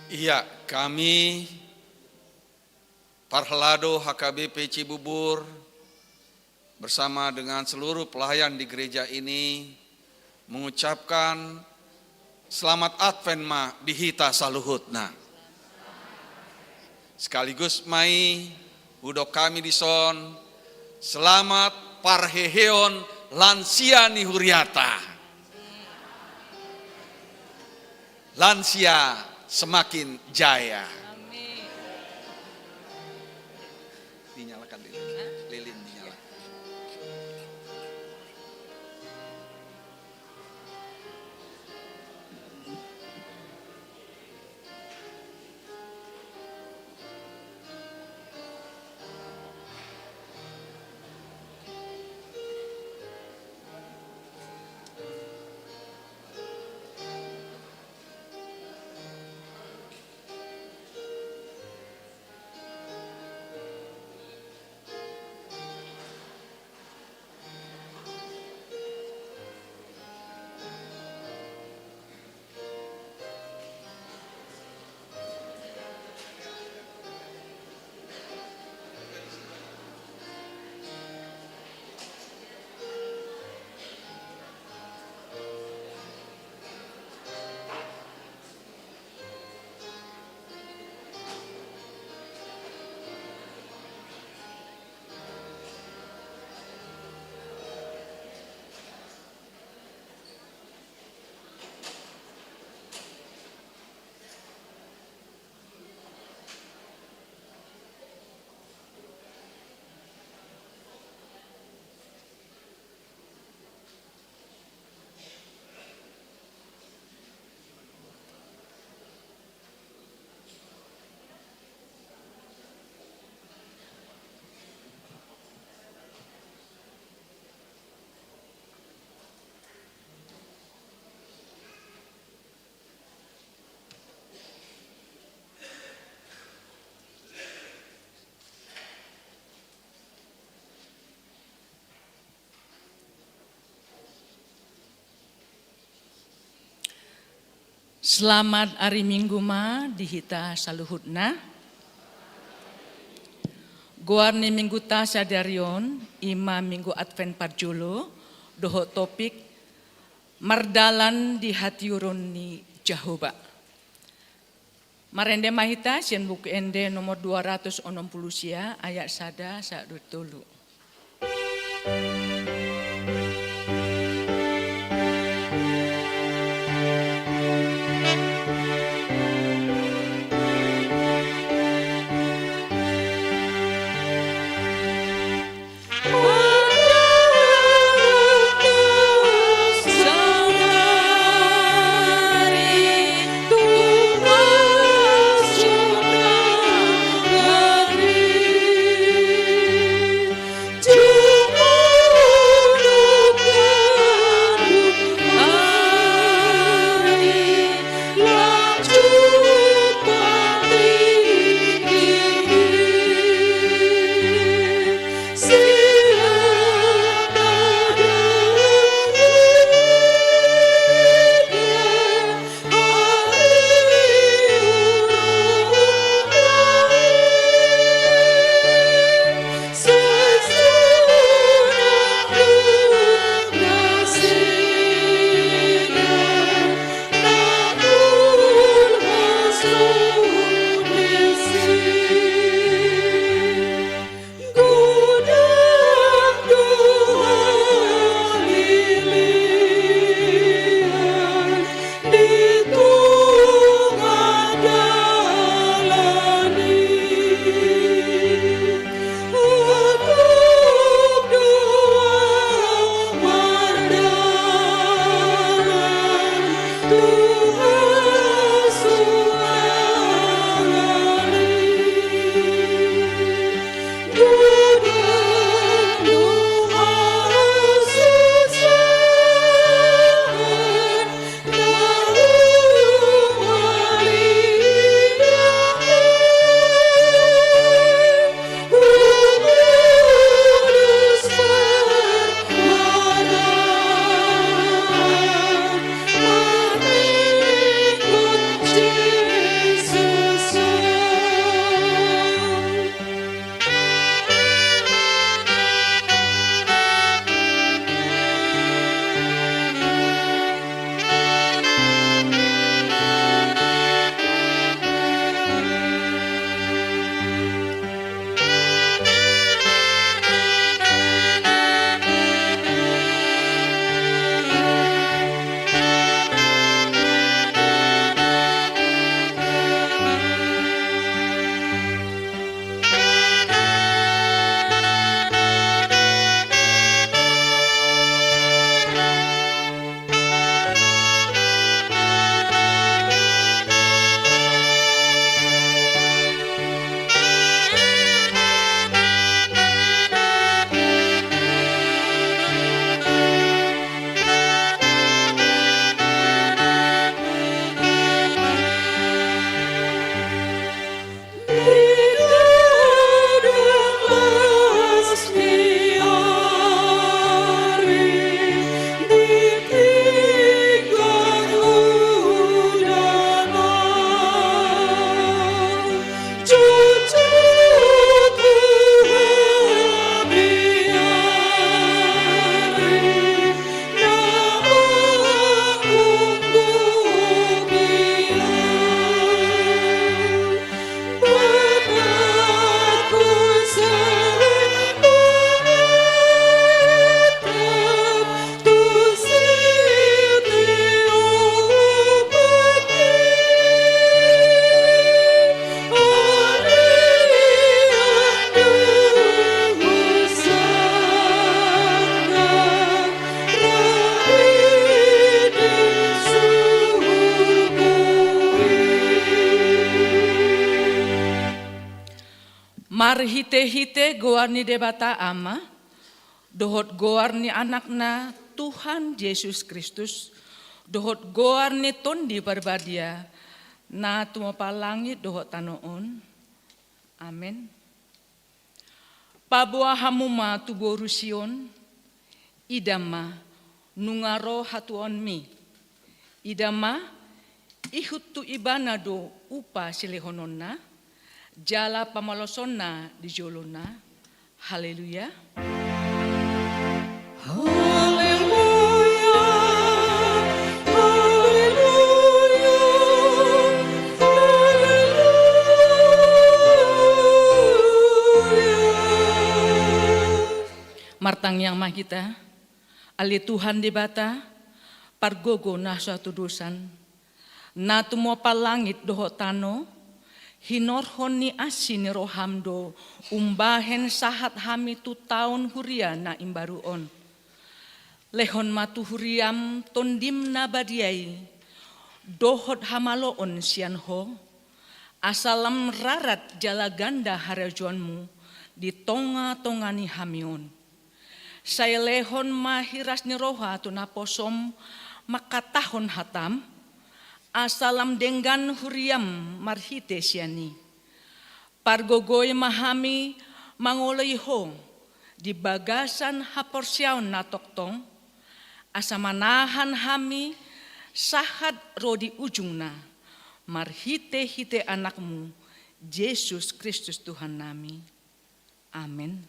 Iya, kami Parhelado HKBP Cibubur bersama dengan seluruh pelayan di gereja ini mengucapkan selamat Advent ma dihita saluhutna. Sekaligus mai budok kami dison selamat parheheon lansia nihuriata. Lansia semakin jaya. Amin. Dinyalakan lilin. Lilin dinyalakan. Selamat hari Minggu ma dihita saluhutna. Goarni minggu ta sadarion ima minggu Advent Parjolo doho topik mardalan di hati uruni Jehovah. Marende mahita sian buku ende nomor 260 sia ayat sada sadutulu. Jumlah Mar hite-hite goarni debata ama, dohot goarni anakna Tuhan Yesus Kristus, dohot goarni tondi barbadia, na tumapa langit dohot tanoon. Amin. Pabua hamuma tuborusion, idama nungaro hatuon mi, idama ihutu ibanado upa silehononna, jala pamalosonna di jolona. Haleluya. Haleluya. Haleluya. Haleluya. Martang yang mahita, ali Tuhan di bata, pargogo na suatu dosan, na tumo palangit doho tano, hinorhon ni asin ni rohamdo, umbahen sahat hami tu taun huria na imbaruon. Lehon matu huriam tondim na badiai, dohot hamaloon sianho, asalam rarat jala ganda harajuanmu, di tonga-tongani hamion. Saya lehon mahiras ni roha tu naposom, makatahon hatam, asalam denggan huriam marhite siani. Pargogoy mahami mangoloyho di bagasan haporsyaon na toktong, asamanahan hami sahat rodi ujungna, marhite-hite anakmu, Yesus Kristus Tuhan nami. Amin.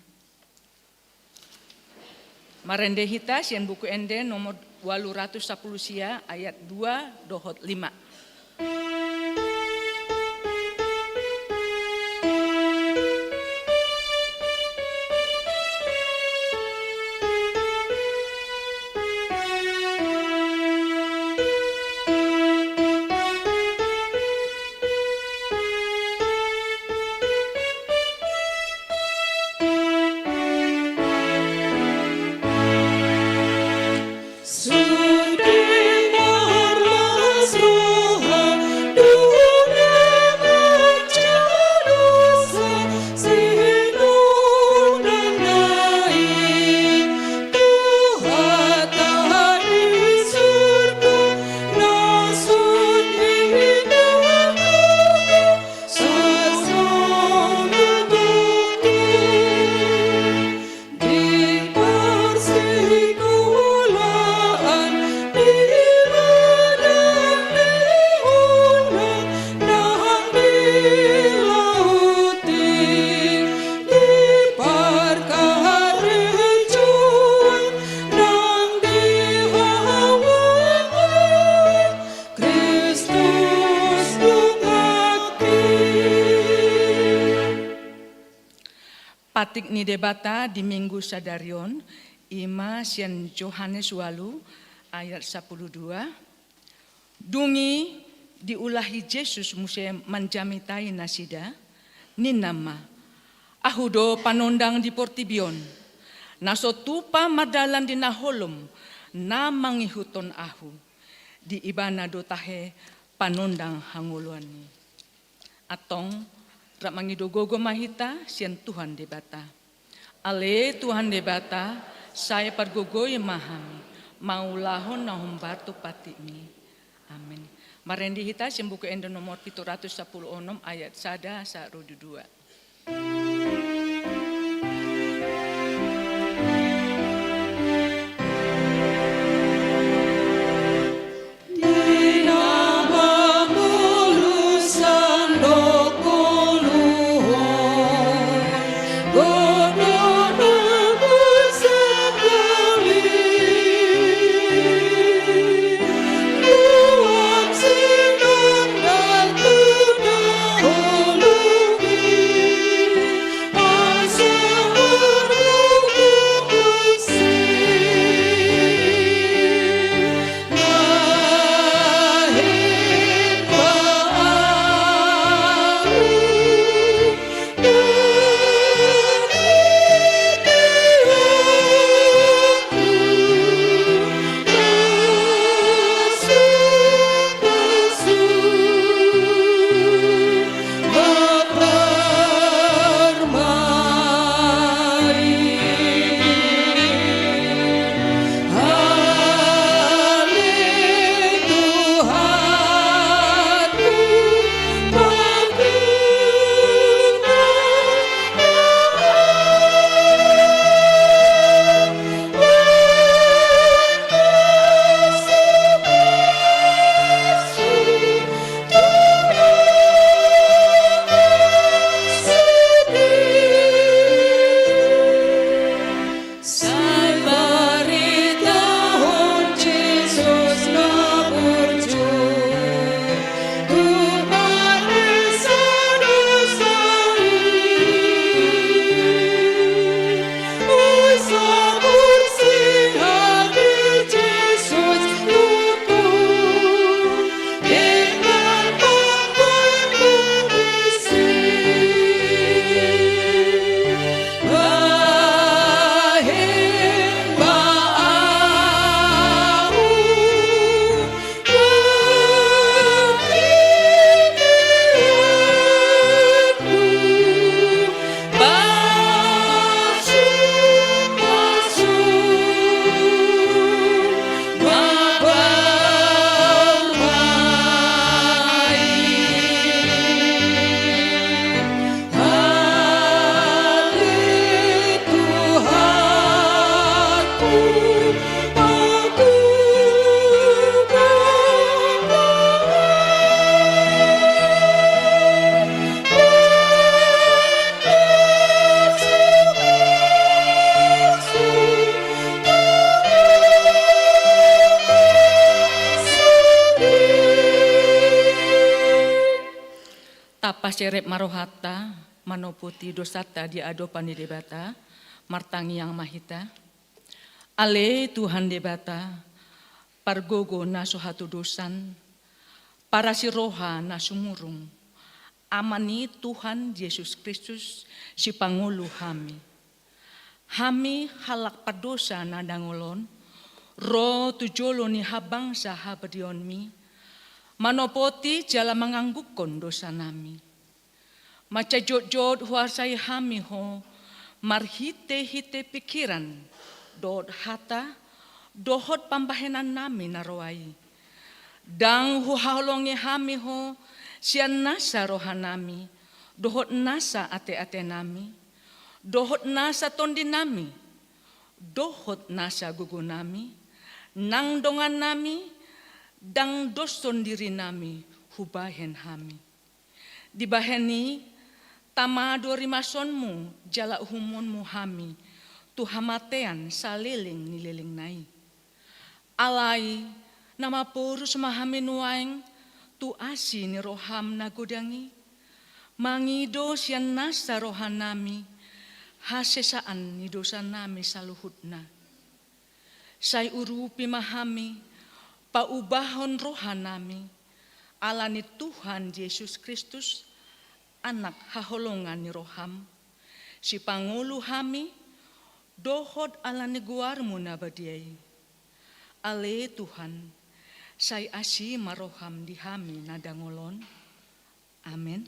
Marende hita sian buku ende nomor 810 sia ayat 2 dohot 5. Patik ni debata di minggu sadarion, ima sian Yohanes walu ayat 12. Dungi diulahi Yesus muse manjamitai nasida, ninama, ahudo panondang di portibion, naso tupa madalan di naholom, na mangihuton ahu, di ibana dotahe panondang hanguluani. Atong rak mangidogogo mahita sian Tuhan debata. Ale Tuhan debata, saya pargogoy mahami, maulahon na humbarto patimi. Amin. Marendi hita sian buku endo nomor 716 ayat 1 sa rodu 2. paserep marohata, manopoti dosata di adopan di debata, martangi yang mahita. Ale Tuhan debata, pargogo na sohatu dosan, para si roha na sumurung, amani Tuhan Yesus Kristus si Pangulo hami. Hami halak padosa na dangolon, ro tujolo ni habang sa habadion mi, manopoti jala menganggukon dosa nami. Maca jod-jod huasai hami ho, marhite-hite pikiran, dot hata, dohot pambahenan nami naroai. Dang huhalongi hami ho, sian nasa rohanami, dohot nasa ate-ate nami, dohot nasa tondi nami, dohot nasa gugu nami, nang dongan nami, dang doson diri nami, hubahen hami. Dibaheni, tamado rimasonmu, jala humonmu hami, tu hamatean saliling nililing nai. Alai, nama purus mahami nuaing, tu asi ni roham nagodangi, mangido sian nasa rohanami, hasesaan ni dosa nami saluhutna. Say urupi mahami, paubahon rohanami, alani Tuhan Yesus Kristus, anak haholongan ni roham, si Pangulo hami, dohod alani guarmu nabadiay. Ale Tuhan, say asi maroham di hami nadangolon. Amen.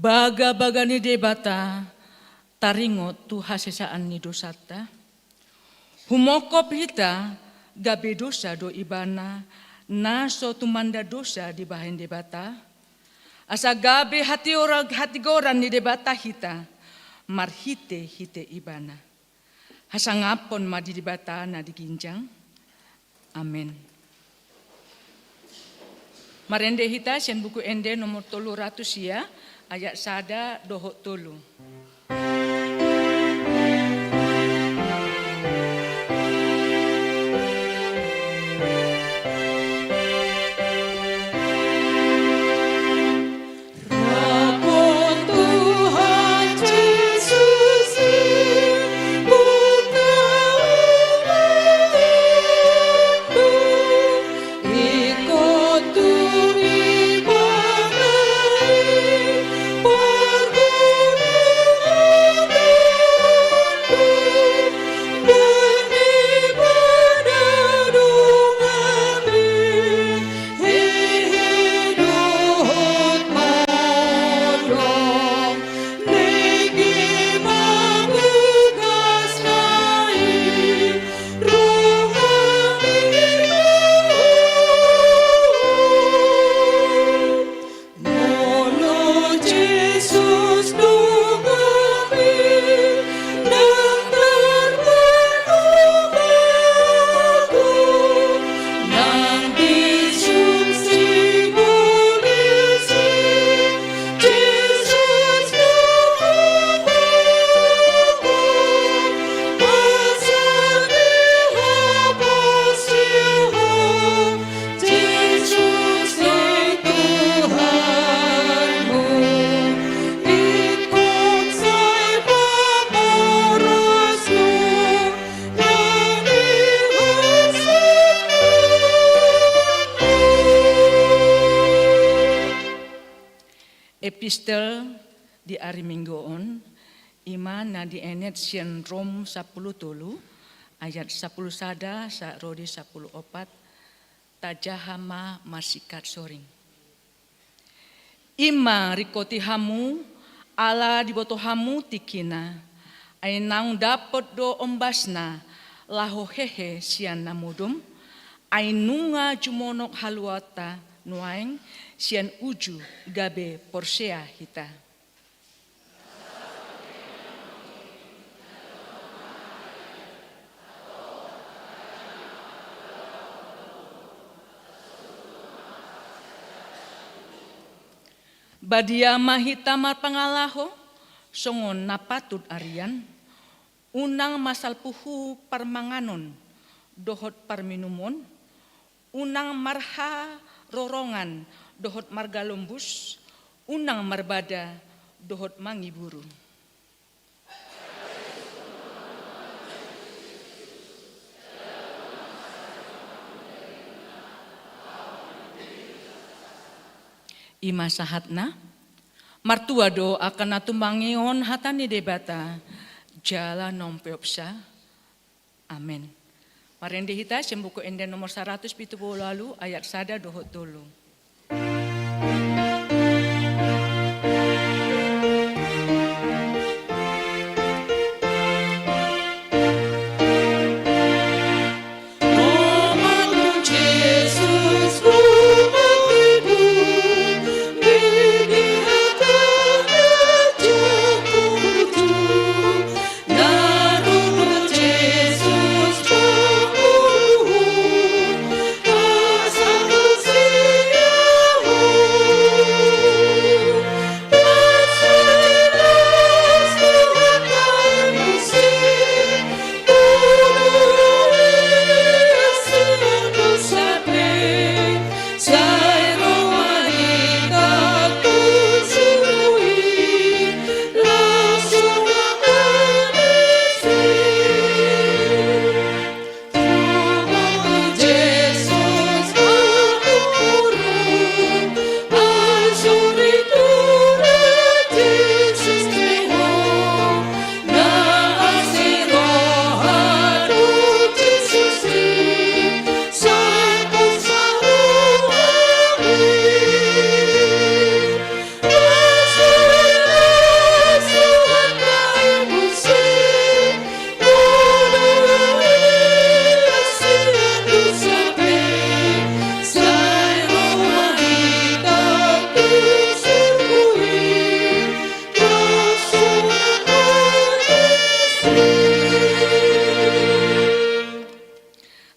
Baga-baga ni debata, taringot tu hasesaan ni dosata. Humokop hita, gabe dosa do ibana, naso tumanda dosa di bahan debata. Asa gabe hati goran ni debata hita, marhite hite ibana. Hasangapon ma di debata na diginjang. Amen. Marende hita sian buku ende nomor 300 ya. Ayat sada dohok tolu. Por Epistel di hari mingguon ima na di enet sian Rom 10 tolu ayat 10 sada sa rodi 10 opat tajahama masikat soring. Ima rikoti hamu ala di boto hamu tikina ay nang dapat do ombasna laho hehe sian namudum ay nunga jumonok haluata nuaing sian uju gabe porsea hita. Badia mahita pangalaho songon napatut arian unang masal puhu parmanganon dohot parminumon unang marha rorongan dohot margalombus unang marbada dohot mangiburu. Ima sahatna martua do akan natumbangion hatani debata jala nompeopsa. Amin. Marende hita sembuku enden nomor 170 lalu ayat sada dohot tolu.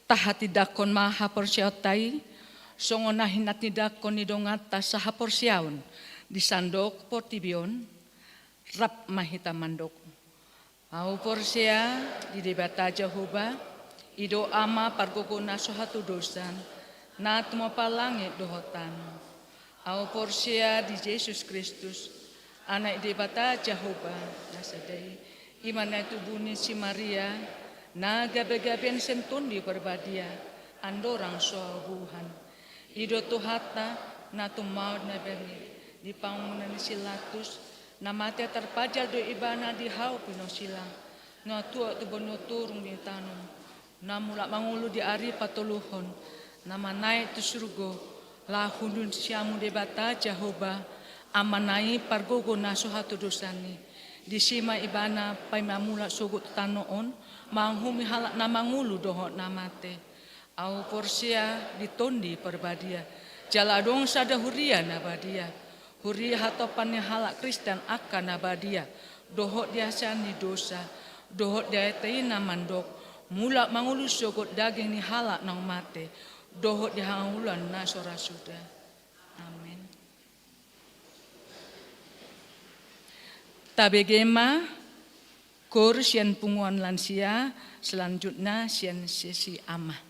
Tahati maha porsiautai songon nahinat nidakon nidongata saha porsiaun di sandok portibion rap mahita mandok. Au porsia di debata Jehovah ido ama pargogona sohatu dosan na tumo palangit dohotan. Au porsia di Yesus Kristus anak debata Jehovah nasadai imana tubuni si Maria na gabe-gaben sentundi berbadia andorang soabuhan ido tuhata na tumaud na beni di pangunan silatus na mate terpajal do ibana di hau pino silang na tua tu bono turung di tanum na mulak mangulu di ari patuluhon na manai tu surgo la hundun siamu debata Jehovah amanai pargogo na sohatu dosani di sima ibana pai mamula sugut tanoon manghumi halak na mangulu dohot namate au porsia ditondi perbadia jaladong sada huria nabadia huria hatopannya halak Kristen akan nabadia dohot diasani dosa dohot diatai namandok mulak mangulu sugut daging ni halak nang mate dohot dihangulan na sora sudah. Amin. Tabegema kur sian punguan lansia selanjutnya sian sesi amah.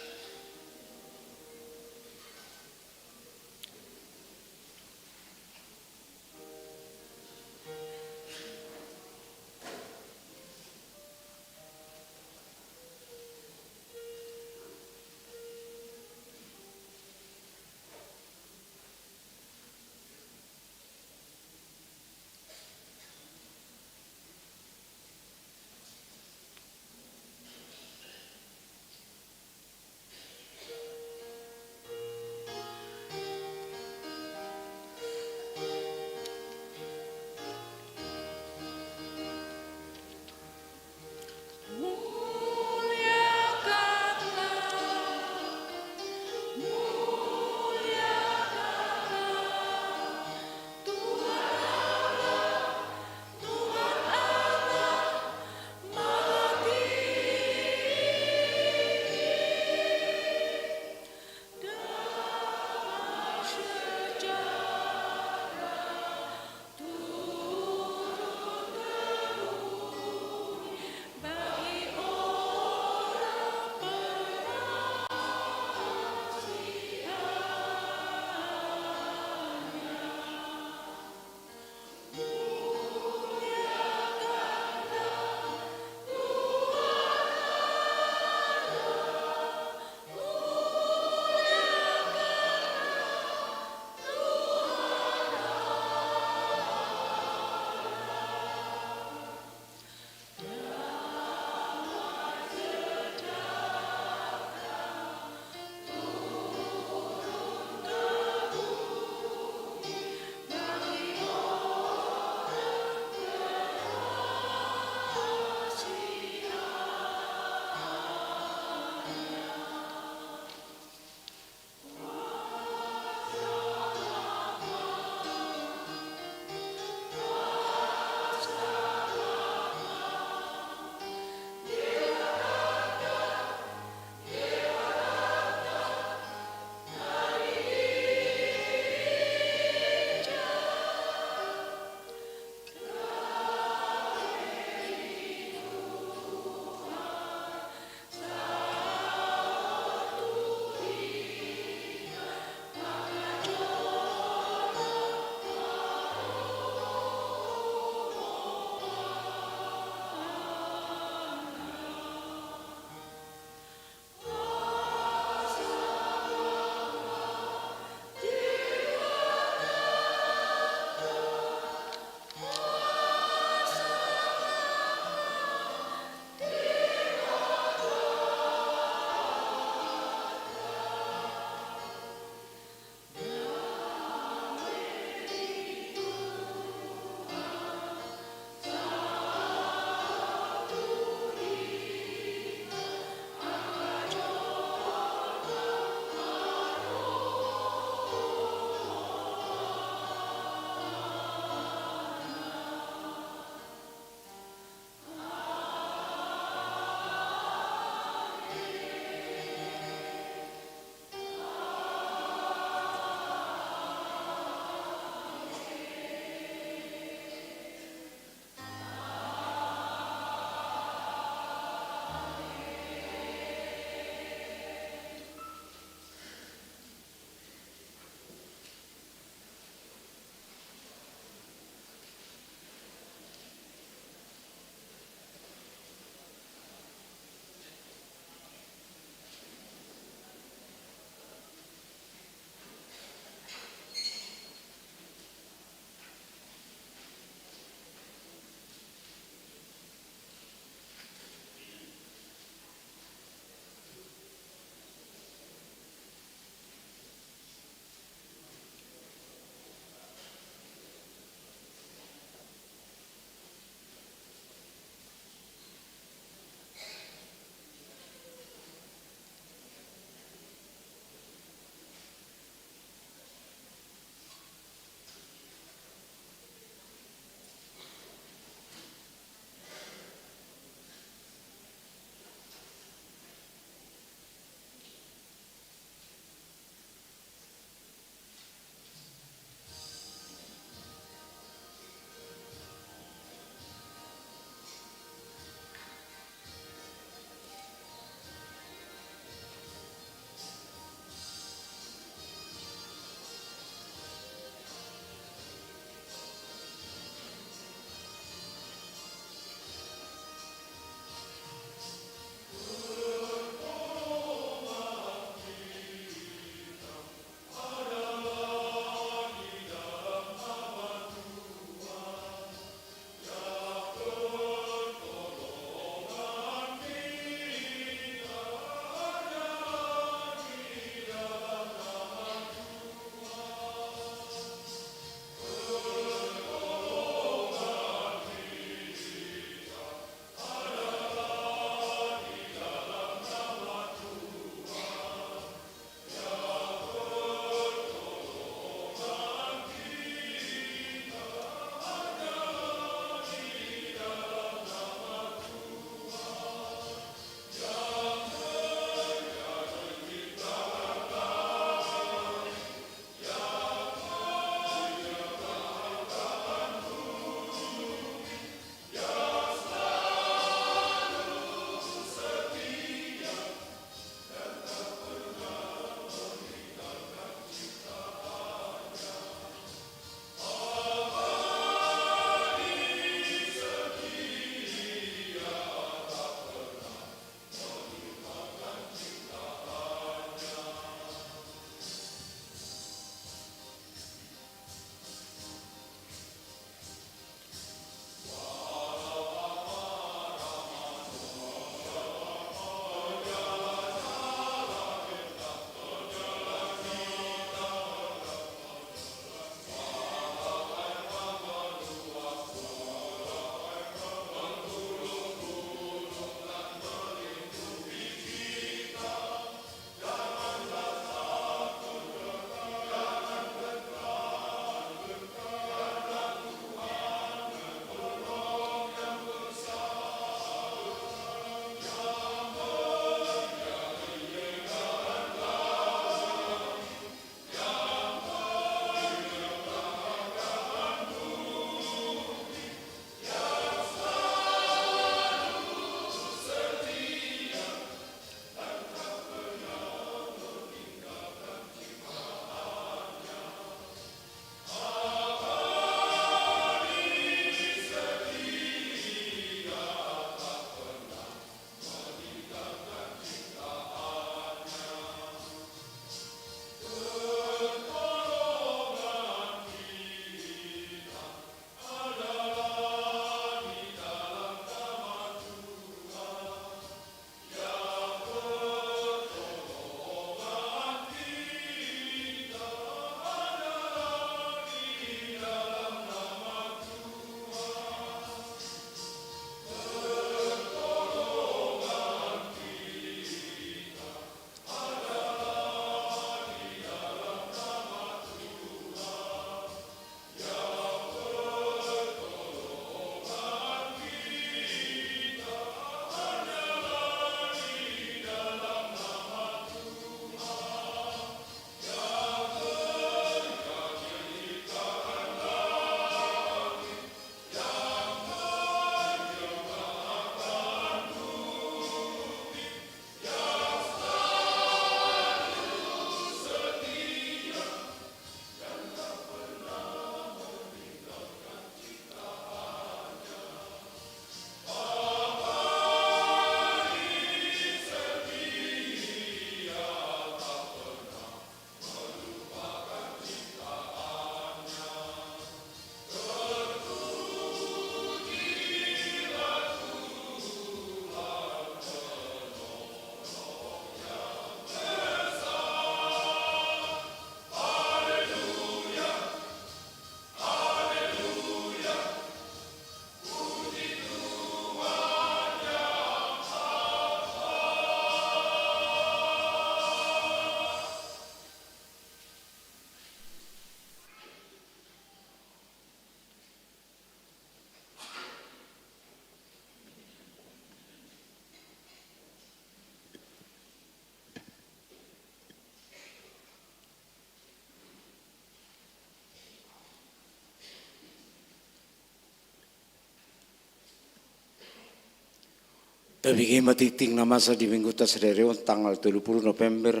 Tabigi matiting na masa di minggu tasrereon tanggal 30 November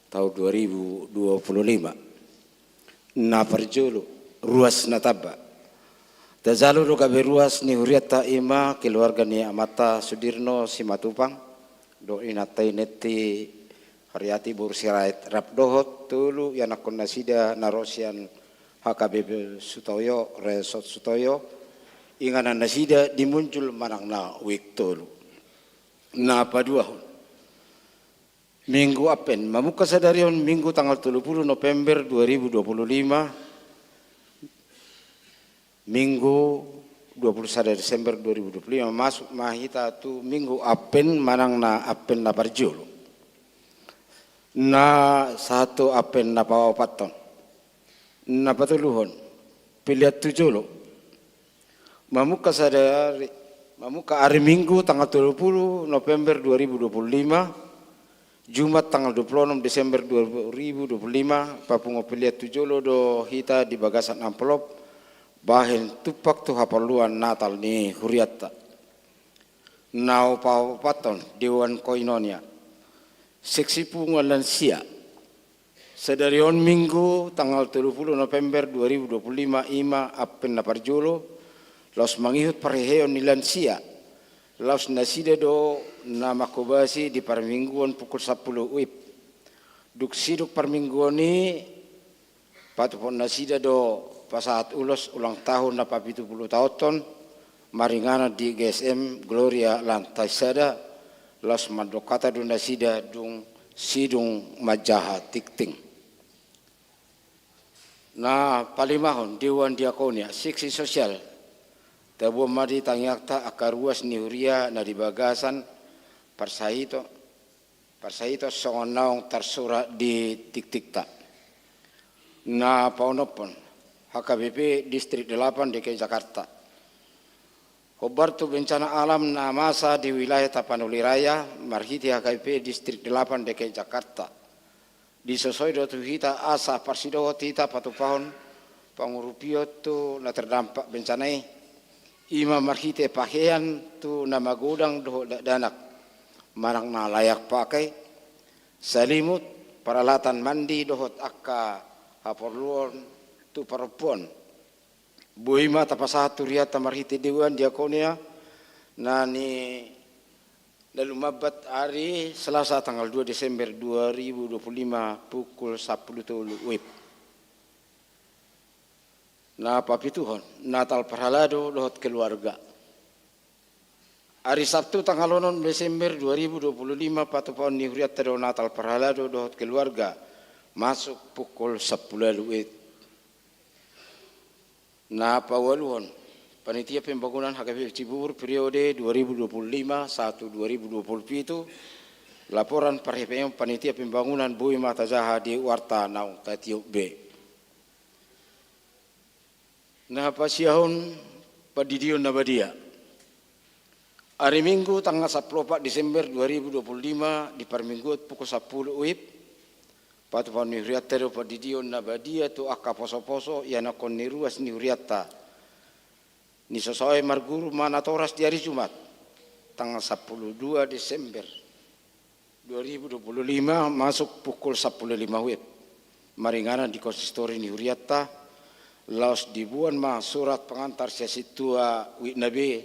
tahun 2025. Na parjolo ruas na taba. Dazalo do kabe ruas ni huriata ima keluarga ni Amata Sudirno Simatupang do inatai neti hariati bursirait rapdohot tulu yanakon nasida narosian HKBP Sutoyo Resort Sutoyo inganan nasida dimuncul manang na wik tulu. Na paduahon minggu apen mamuka sadarion minggu tanggal 30 November 2025 minggu 21 Desember 2025 masuk mahita tu minggu apen manang na apen na barjolo na satu apen na pawapaton na patuluhon pilihat tujolo mamuka sadari mamuka hari Minggu tanggal 20 November 2025 Jumat tanggal 26 Desember 2025 papungo pilihat tujolo do hita di bagasan amplop bahen tupak tu hapaluan Natal ni huriata nau pawapaton Dewan Koinonia seksi punguan lansia sedarion Minggu tanggal 30 November 2025 ima apen na parjolo los mangihut pareheon ni lansia los nasida do na makobasi di parmingguan pukul 10 wib duk siduk parmingguan ni patupon nasida do pasaat ulos ulang tahun na papitu 10 tahun maringana di GSM Gloria lantai sada los madokata do nasida dung sidung majaha tikting na palimahon Dewan Diakonia seksi sosial Tabo mari tangyakta akaruas ni huria na di bagasan parsahito songonaong tarsura di tiktikta na paunopon HKBP Distrik 8 DKI Jakarta. Hobar tu bencana alam na masa di wilayah Tapanuli Raya marhiti HKBP Distrik 8 DKI Jakarta. Disosoi do hita asa parsido hita patupahon pangurupio tu na terdampak bencanai. Ima marhite pakaian tu nama gudang doh danak marang na layak pakai salimut peralatan mandi dohot akka haporluon tu perempuan buima tapasatu riata marhite Dewan Diakonia nani lalu mabat hari Selasa tanggal 2 Desember 2025 pukul 10 wib na papituhon Natal Parhalado dohot keluarga. Hari Sabtu tanggal 6 Desember 2025 patupon ni huriat do Natal Parhalado dohot keluarga masuk pukul 10 wib. Na pawaluhon panitia pembangunan HKBP Cibubur periode 2025-2027 laporan parhepeng panitia pembangunan Bui Mata Zaha di Warta Naung Tatiuk B. Na pasiahon padidion na badia. Hari Minggu tanggal 14 Desember 2025 di parmingguat pukul 10 wib. Patupon ni huriata do padidion na badia tu akka poso-poso yana kon ni ruas ni huriata. Ni sosoe marguru manatoras di hari Jumat tanggal 12 Desember 2025 masuk pukul 10.05 wib. Maringana di konsistori ni huriata laos dibuan ma surat pengantar sesi tua wik nabi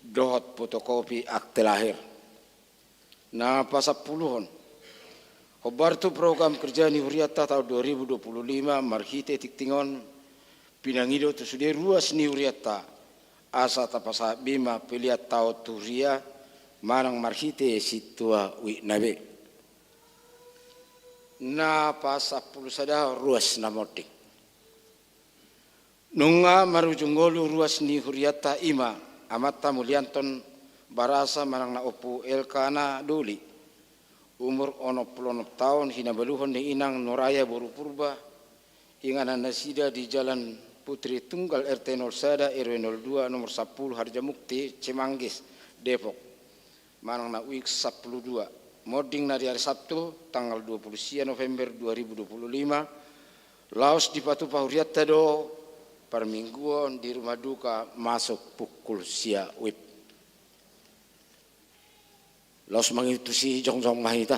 dohot fotokopi akte lahir. Na pasapuluhon hobar tu program kerja ni huriata tahun 2025 marhite tiktingon pinangido tu sudah ruas ni huriata asa tapasa bima pilihat tau turia marang marhite situa wik nabi. Na pasapuluh sada ruas namotik. Nunga marujungolu ruas ni huriata ima Amata Mulyanton barasa manang na opu elkana duli umur 60 tahun hina baluhon ni inang Nuraya Boru Purba inganan nasida di Jalan Putri Tunggal RT 01 RW 02 nomor 10 Harjamukti Cimanggis Depok manang na week 12 moding na di hari Sabtu tanggal 20 November 2025 laos di Patu Pahuriata do permingguan di rumah duka masuk pukul sia wib. Los mangitusi jongjong mahita.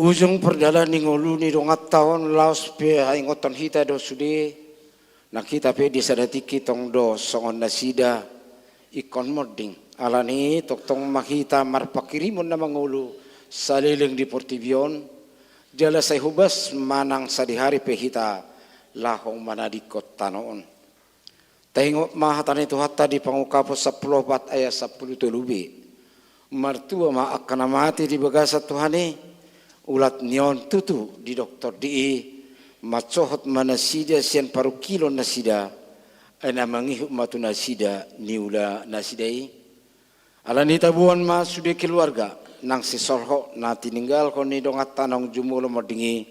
Ujung perjalanan ni ngulu ni dongat tahun laos pe ingoton hita do sude nakita pe di sadatiki tong do songon nasida ikon moding alani tong makita marpakirimun na mangulu saliling di Portibion jala say hubas manang sadihari pe hita lahong manadikot tanoon tahingot mahatan itu hatta di pangukapos 10 ayat 10 tulubi martua ma akan mati di bagasa Tuhane ulat nion tutu di doktor di macohot manasida sian paru kilo nasida ana mangihu matu nasida niula nasidai alani tabuan ma sude keluarga nang sisolho na tininggal ko ni dongat tanong jumulo modingi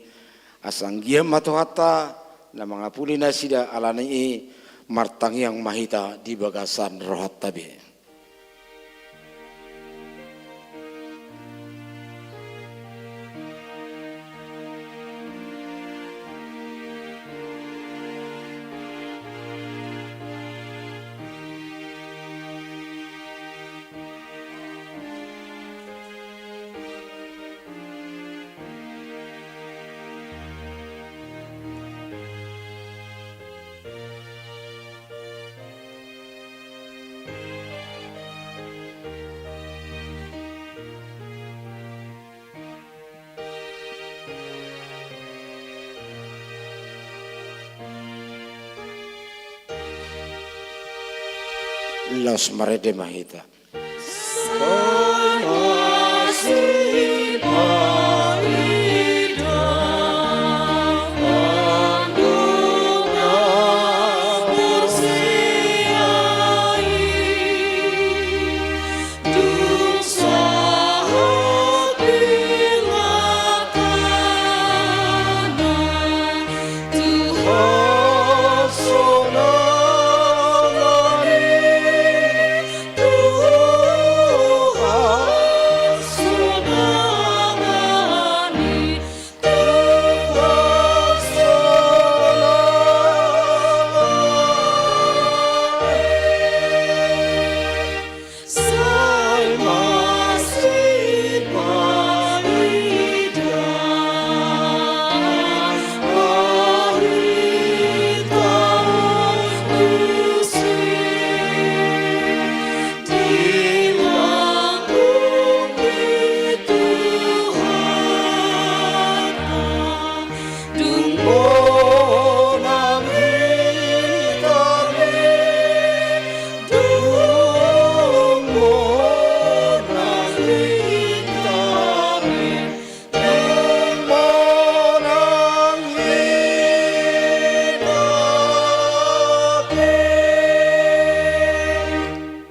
asang gia matu hatta na mangapuli nasida alani martang yang mahita di bagasan rohat tabe. Los marede mahita.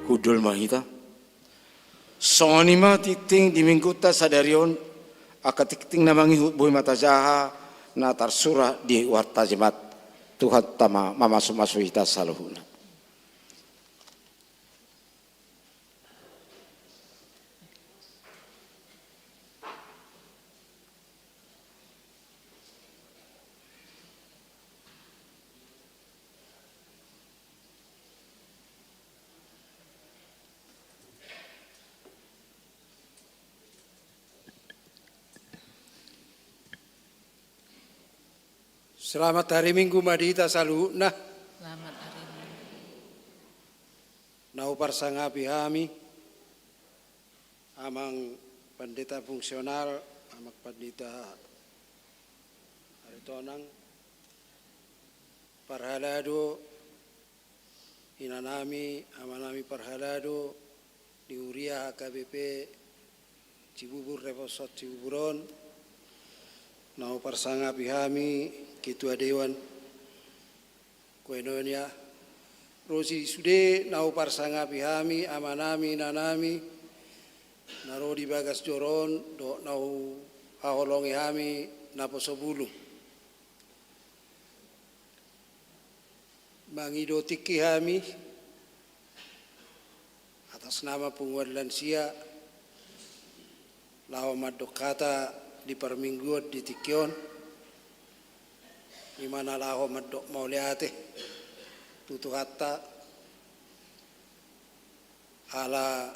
Hudul mahita. Songonima titing di mingkuta sadarion akatikting namangi boy mata jaha na tarsura di warta jemat Tuhan tama mamasu-masu hita saluhuna. Selamat hari Minggu Madita Saluhuna. Selamat hari Minggu. Nau parsanga pihami amang pendeta fungsional amak pendeta Aritonang parhalado inanami amanami parhalado di Uria HKBP Cibubur Reposot Cibuburon nau parsanga pihami Ketua Dewan Kuenonia Rosi Sude nau parsanga pihami amanami nanami narodi bagas joron do nau haholongi hami naposobulu mangido tiki hami atas nama penguat lansia lawa madokata di permingguan di Tikion imana laho madok mauliate tutu hatta ala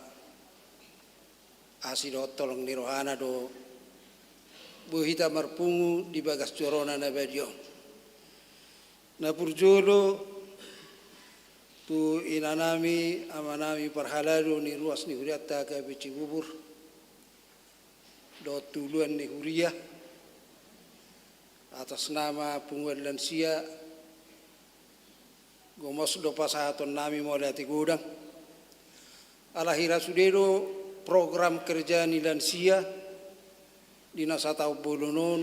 asido tolong nirohana do buhita marpungu di bagas corona na bedio na purjolo tu inanami amanami parhalado ni ruas ni huriata ka beci bubur do tuluan ni huria atas nama punguan lansia gomos do pasahaton nami molati gudang alahira sudero program kerja ni lansia Dinas Atau Bulunon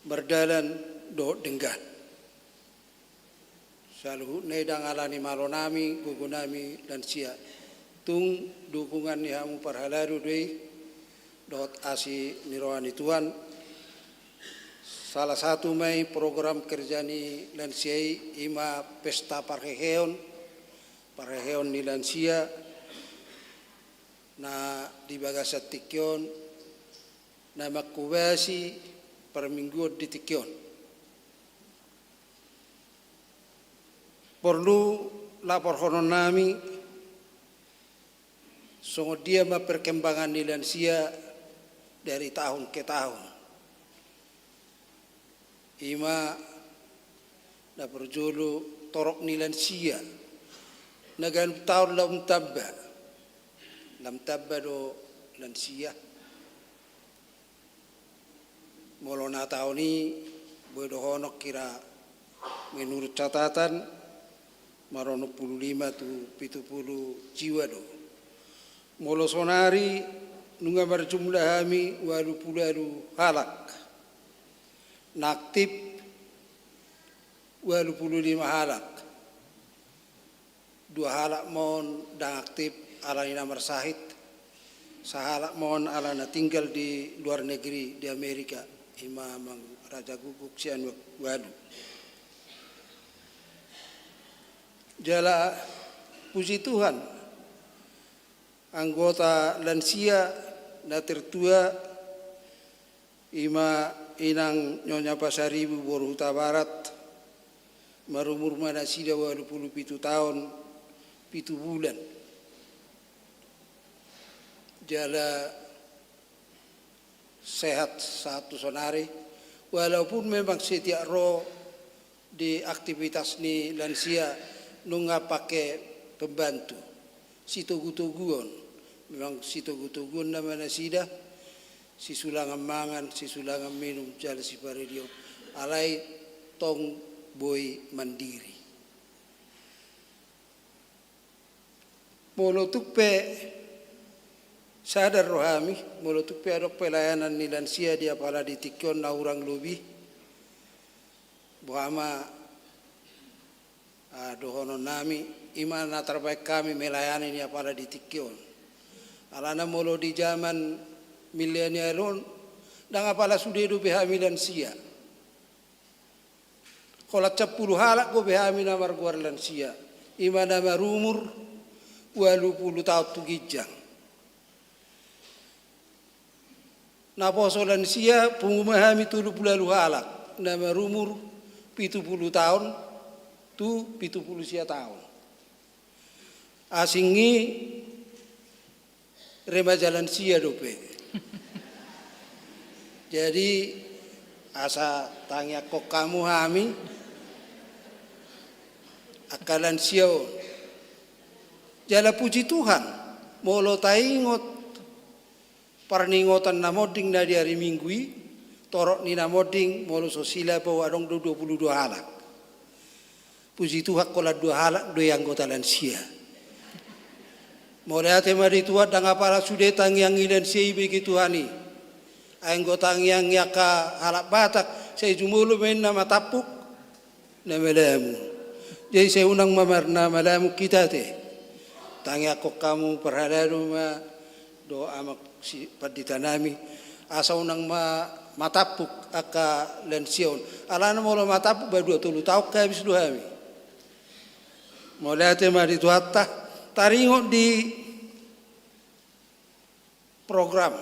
berdalan do denggan. Selalu nedang alani malonami gugunami lansia tung dukungan ni hamu parhalaru dei dot asi niroani tuan. Salah satu mai program kerja ni lansia ima pesta parheheon ni lansia na di bagasat tikyon na makubasi per minggu di tikyon. Perlu lapor honon nami songo dia ma perkembangan ni lansia dari tahun ke tahun. Ima na perjolo torok ni lansia nagan tahun lam tabba do lansia molona tahun ini bodohonok kira menurut catatan marono 75 tu 70 jiwa do molo sonari nunga berjumlah hami 20 halak naktip 25 halak 2 halak mon dan aktif ala ina marsahid sahalak mon ala na tinggal di luar negeri di Amerika Imam Raja Guguk sian wadu jala puji Tuhan anggota lansia na tertua ima inang Nyonya Pasaribu Boruhuta Barat marumur mana sida 27 tahun 7 bulan jala sehat satu sonari walaupun memang setiap roh di aktivitas ni lansia nunga pakai pembantu sitogu-toguon memang sitogu-toguon namanya sida si sulangan mangan si sulangan minum jala si paredio alai tong boy mandiri molo tupe sadar rohami molo tupe adok pelayanan ni lansia dia pala di tikyon na urang lobi buama dohono nami iman na terbaik kami melayani dia pala di tikyon alana molo di zaman milenialon dan apala sudah do behami lansia kolat 10 halak go behami na marguar lansia iman na marumur 20 tahun tu gijang na poso lansia pungumahami 30 halak na marumur 70 tahun tu 70 sia tahun asingi remaja lansia dope jadi asa tanya kok kamu hami akalan siau jala puji Tuhan molo taingot parningotan namoding na di hari minggui torok ni namoding molo sosila bawa adong 22 halak puji Tuhan kola 2 halak 2 anggota lansia molo ate mari tuat dang apala sude tangiang lansia begitu hani anggota yang yaka halak batak saya jumulu main nama tapuk nama lamu jadi saya unang mamar nama lamu kita teh tangi aku kamu perhalaru ma doa mak si paditanami asa unang matapuk aka lension alana molo matapuk ba 20 tahun ka habis duhami molate mari tuatta taringo di program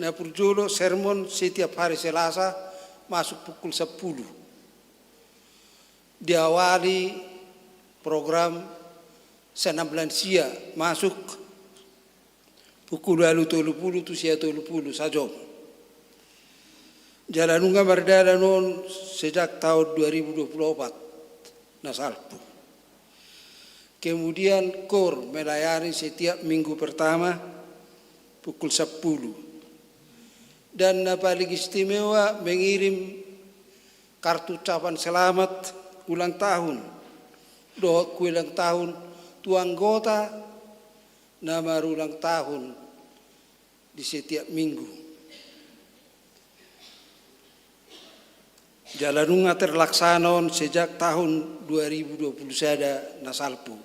na purjolo sermon setiap hari Selasa masuk pukul 10 diawali program senam lansia masuk pukul 30 tu sia 30 saja. Jalanunga berdana non sejak tahun 2024 nasalpu. Kemudian KOR melayani setiap minggu pertama pukul 10. Dan paling istimewa mengirim kartu ucapan selamat ulang tahun. Doa ulang tahun tu anggota nama ulang tahun di setiap minggu. Jalanunga terlaksanon sejak tahun 2020 sada nasalpu.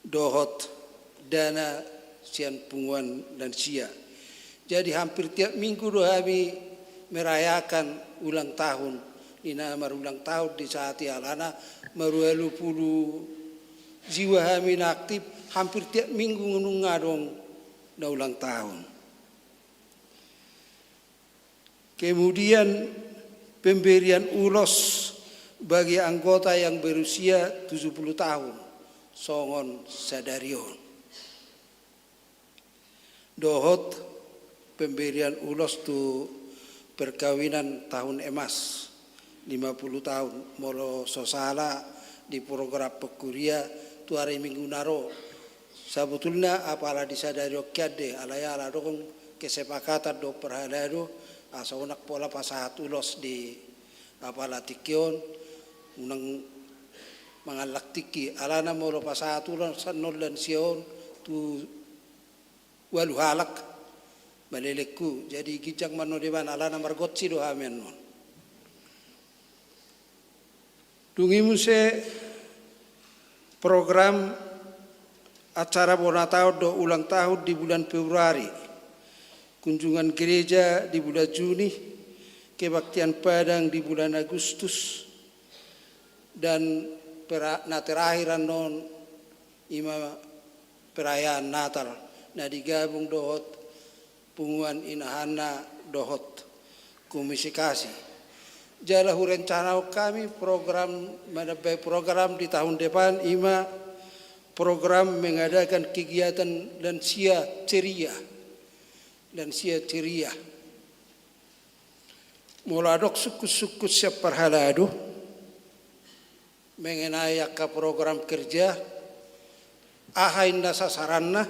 Dohot dana sian punguan dan sia. Jadi hampir tiap minggu kami merayakan ulang tahun. Ina ulang tahun di saat alana maruelu puluh jiwa kami aktif hampir tiap minggu ngunungadong na ulang tahun. Kemudian pemberian ulos bagi anggota yang berusia 70 tahun, songon sadarion. Dohot pemberian ulos tu perkawinan tahun emas 50 tahun molo sosala di program pekuria tu hari minggu naro. Sebetulnya apalah disadario kiade alaya ala dong kesepakatan do perhalado asa unak pola pasahat ulos di apalah tikion unang mangalak tiki alana molo pasahat ulos sanol dan sion tu walu halak maleleku jadi gijang mano dewan alana margot sido amen non. Dungimu se program acara Bonatau do ulang tahun di bulan Februari, kunjungan gereja di bulan Juni, kebaktian Padang di bulan Agustus, dan terakhiran non ima perayaan Natal. Nah digabung dohot punguan inahana dohot komisikasi. Jalah rencana kami program di tahun depan ima program mengadakan kegiatan lansia ceria. Muladok suku-suku siap perhalado mengenai ke program kerja aha indah sasaranna,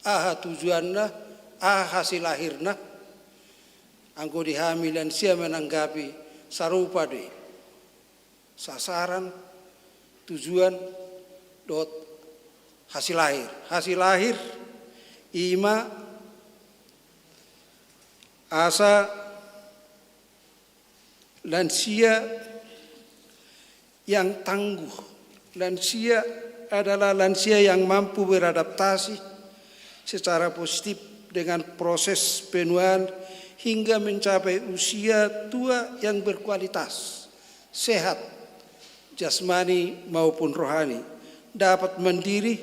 aha tujuanna, aha hasil lahirna. Anggo dihamil lansia menanggapi sarupa deh sasaran tujuan dot hasil lahir ima asa lansia yang tangguh. Lansia adalah lansia yang mampu beradaptasi secara positif dengan proses penuaan hingga mencapai usia tua yang berkualitas, sehat, jasmani maupun rohani, dapat mandiri,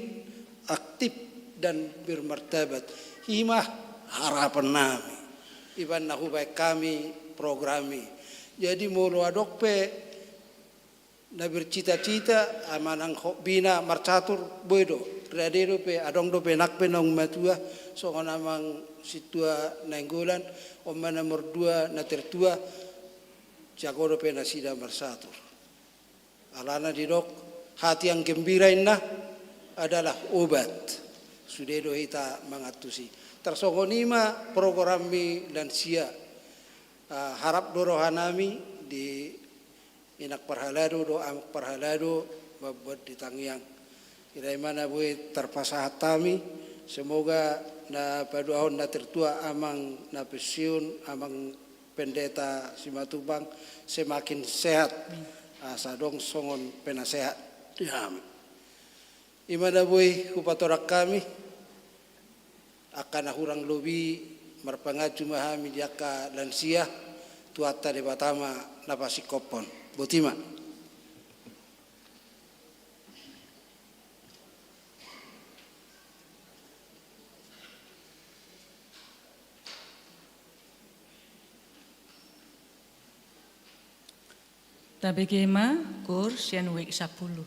aktif dan bermartabat. Himah harapan nami, iban nahu baik kami programi. Jadi mulu adokpe na bercita-cita amanang bina marcatur bodo, radero pe adong dope nakpe nong matua so namang situa nenggolan omana nomor 2 na tertua jago dope na sida marsatur. Alana didok hati yang gembira inna adalah obat. Sudedo hita mangatusi. Tersongonima programi lansia harap dorohanami di inak parhalado do amak parhalado babot di tangyang. Kira mana buat terpasahat kami. Semoga na paduahon na tertua amang na pensiun amang pendeta Simatubang semakin sehat. Sadong songon penasehat. Imana boy upatorak kami akan hurang lobi marpangaju mahami jaka lansia tuata de batama napasi kopon botima. Tabegema syukur sian wik 10.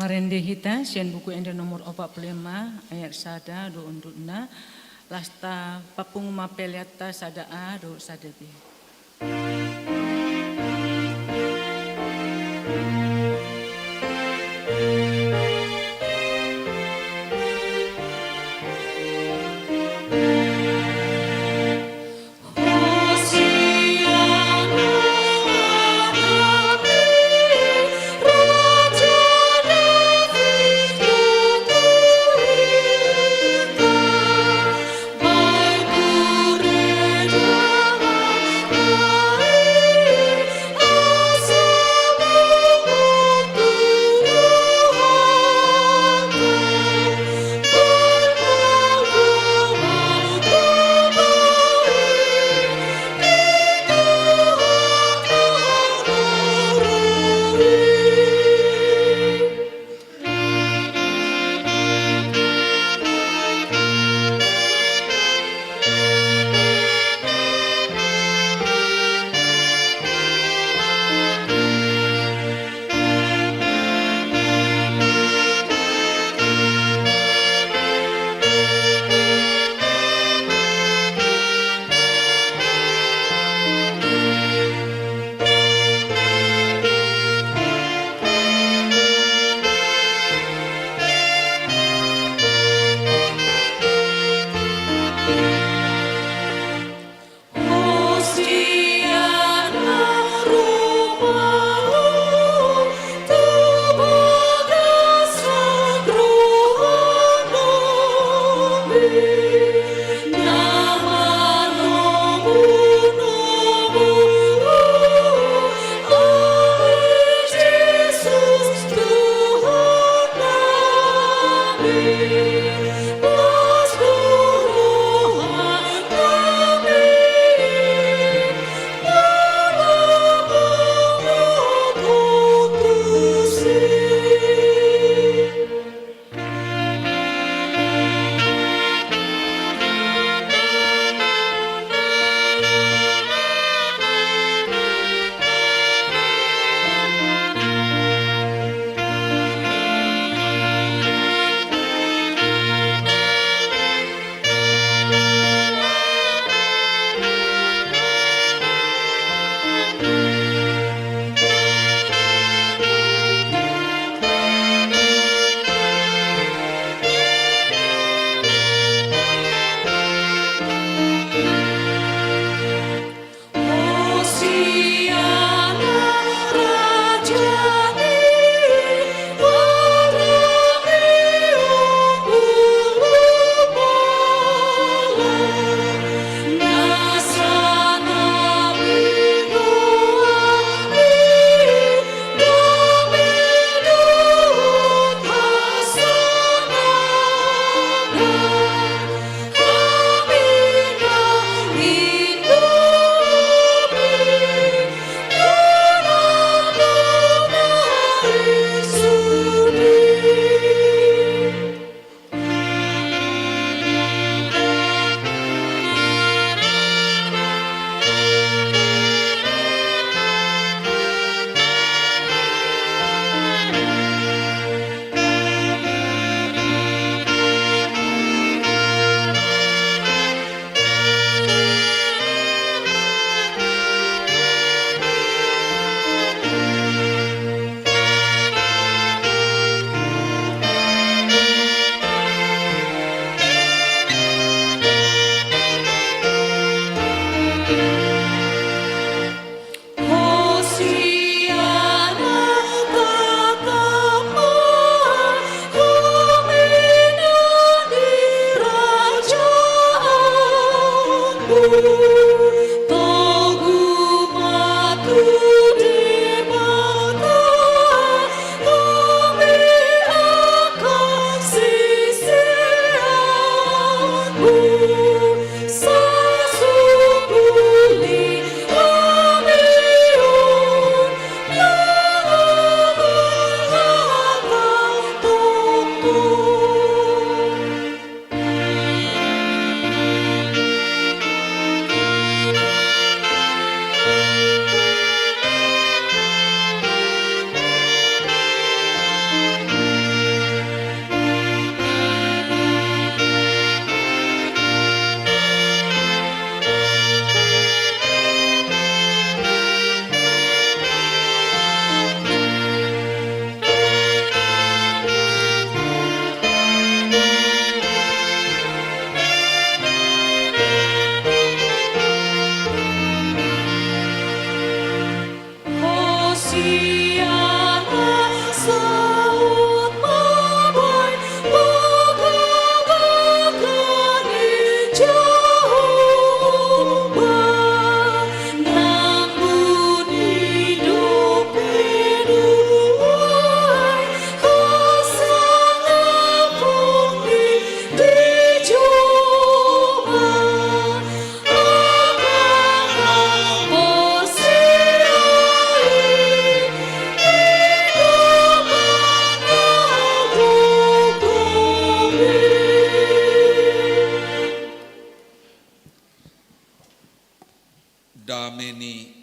Marende hita sian buku ende nomor 45 ayat sada do unduna lasta papung mapeliata sada a do sada b.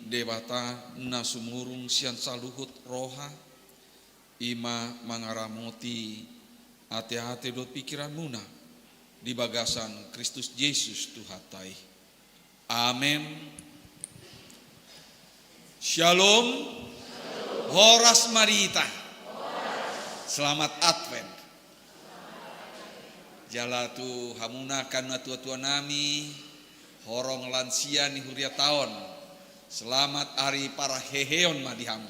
debata na sumurung sian saluhut roha ima mangaramoti hati-hati dot pikiran muna di bagasan Kristus Yesus Tuhatai. Amin. Shalom. Horas Marita. Selamat Advent. Jala tu hamuna kana tua-tua nami horong lansia ni huria tahun. Selamat hari para heheon madihamu.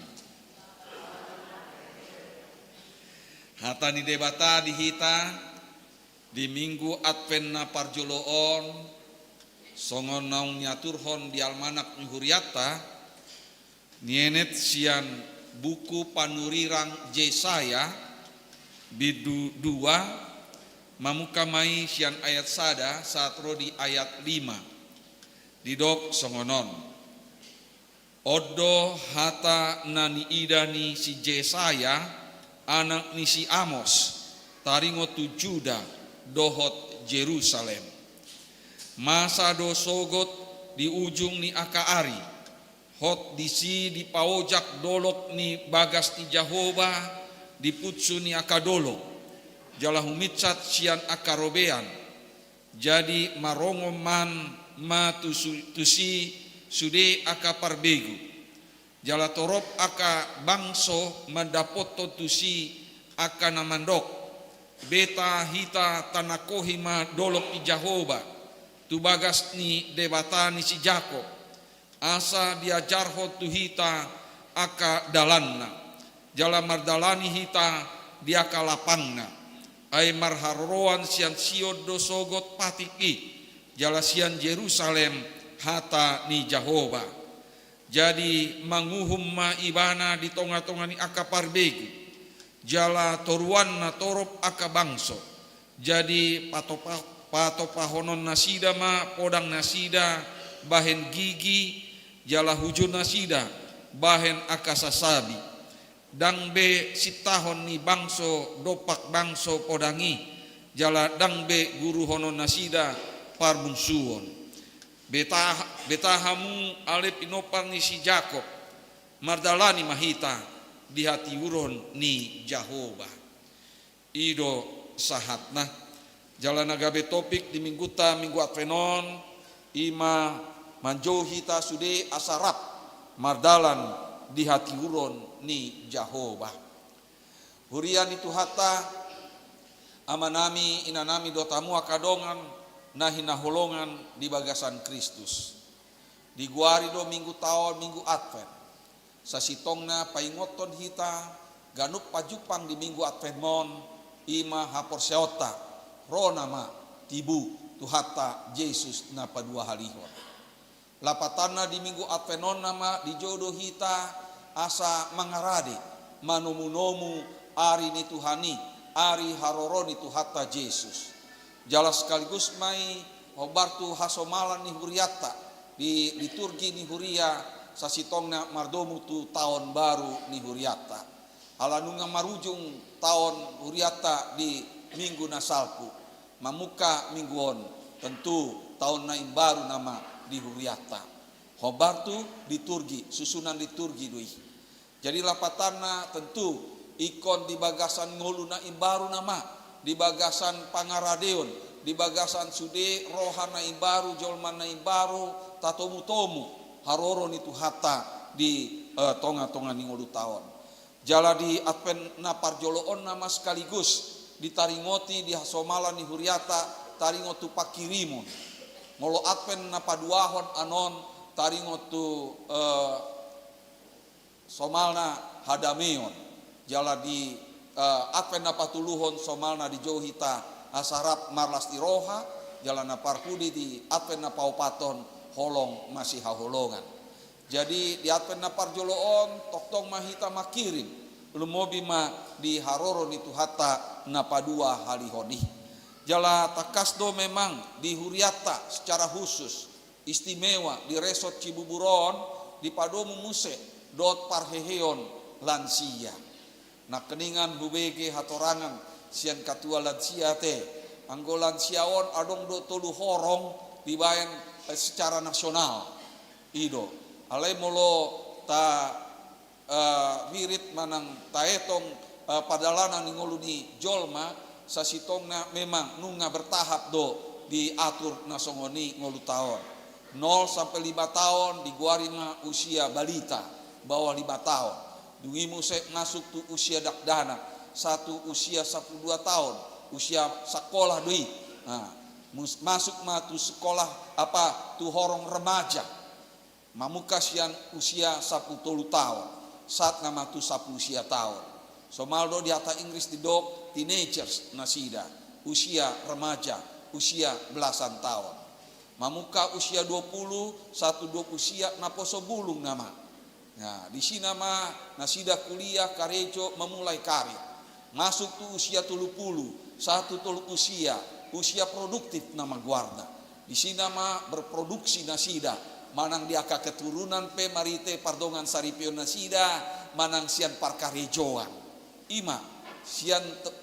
Hata ni debata dihita di minggu Advent na parjoloon songon naung nyaturhon di almanak ni huriata nienet sian buku panurirang Yesaya bidu 2 mamukamai sian ayat sada saat rodi ayat 5 didok songonon odo hata nani idani si Yesaya anak ni si Amos taringo tu Juda dohot Jerusalem masa do sogot di ujung ni akaari hot disi di paojak dolok ni bagas ni Jahoba di putsu ni akadolok jala humitsat sian akarobean jadi marongo man ma tusi sude aka parbegu jala torop aka bangso mandapoto tusi aka namandok beta hita tanakohi ma dolok ni Jahoba tu bagas ni debata ni si Jakob asa diajarho tu hita aka dalanna jala mardalani hita diaka lapangna ai marharoan sian siod do sogot patiki jala sian Jerusalem hata ni Jahoba jadi manguhum ma ibana di tonga-tonga ni aka parbegu jala toruan na torop aka bangso jadi patopahonon nasida ma podang nasida bahen gigi jala hujun nasida bahen aka sasabi dang be sitahon ni bangso dopak bangso podangi jala dang be guru honon nasida parbung suwon betahamu alep inopang ni si Jakob mardalani mahita di hati uron ni Jahoba ido sahatna jala nagabe topik di mingguta minggu Advenon ima manjohita sude asarap mardalan di hati uron ni Jahoba hurian itu hata amanami inanami dotamu akadongan nahina holongan di bagasan Kristus di guari do minggu tahun minggu Advent sasitongna paingoton hita ganup pajupang di minggu Advent mon ima hapor seota ronama tibu tuhata Yesus na padua halihon lapatana di minggu Advenon nama di jodoh hita asa mangarade manomu-nomu ari ni Tuhani ari haroroni tuhata Yesus jala sekaligus mai hobartu hasomalan ni huriata di liturgi ni huria sasitongna mardomu tu tahun baru ni huriata alanunga marujung tahun huriata di minggu nasalku mamuka mingguon tentu tahun naim baru nama di huriata hobartu liturgi susunan liturgi dui jadi lapatana tentu ikon di bagasan ngoluna imbaru nama di bagasan pangaradeon di bagasan sude rohana imbaru jolmana imbaru tatomu-tomu haroron itu hata di tonga-tonga ni ngolu tahun jala di Advent na parjoloon nama sekaligus ditaringoti di hasomala ni huriata taringotu pakirimon molo Advent na paduahon anon taringotu somalna hadameon jala di Advent na patuluhon somalna di johita asarap marlas di roha jala na parpudi di Advent na paupaton holong masih haholongan jadi di Advent na parjoloon toktong mahita makirim lumobi ma di haroron itu hata na padua halihoni jala takasdo memang di huriata secara khusus istimewa di resort Cibuburon di padomu muse dot parheheon lansia na keningan bubege hatorangan sian katua lansia te anggo lansiaon adong do tolu horong dibayan secara nasional ido alai molo ta wirid manang taetong padalana ni ngolu ni jolma sasitongna memang nunga bertahap do diatur nasongoni ngolu tahun 0 sampai 5 tahun diguarima usia balita bawah 5 tahun dungimu masuk tu usia dakdana satu usia 12 tahun usia sekolah doi masuk ma tu sekolah tu horong remaja mamukasian usia 10 tahun saat nama tu 10 usia tahun somaldo di atas Inggris di dok teenagers nasida usia remaja usia belasan tahun mamuka usia 20 usia naposo bulung nama. Nah, di sini nama nasida kuliah karejo memulai karir. Masuk tuh usia 30, usia produktif nama guarda. Di sini nama berproduksi nasida, manang diaka keturunan pe marite pardongan saripion nasida, manang sian parkarejoan. Ima sian 30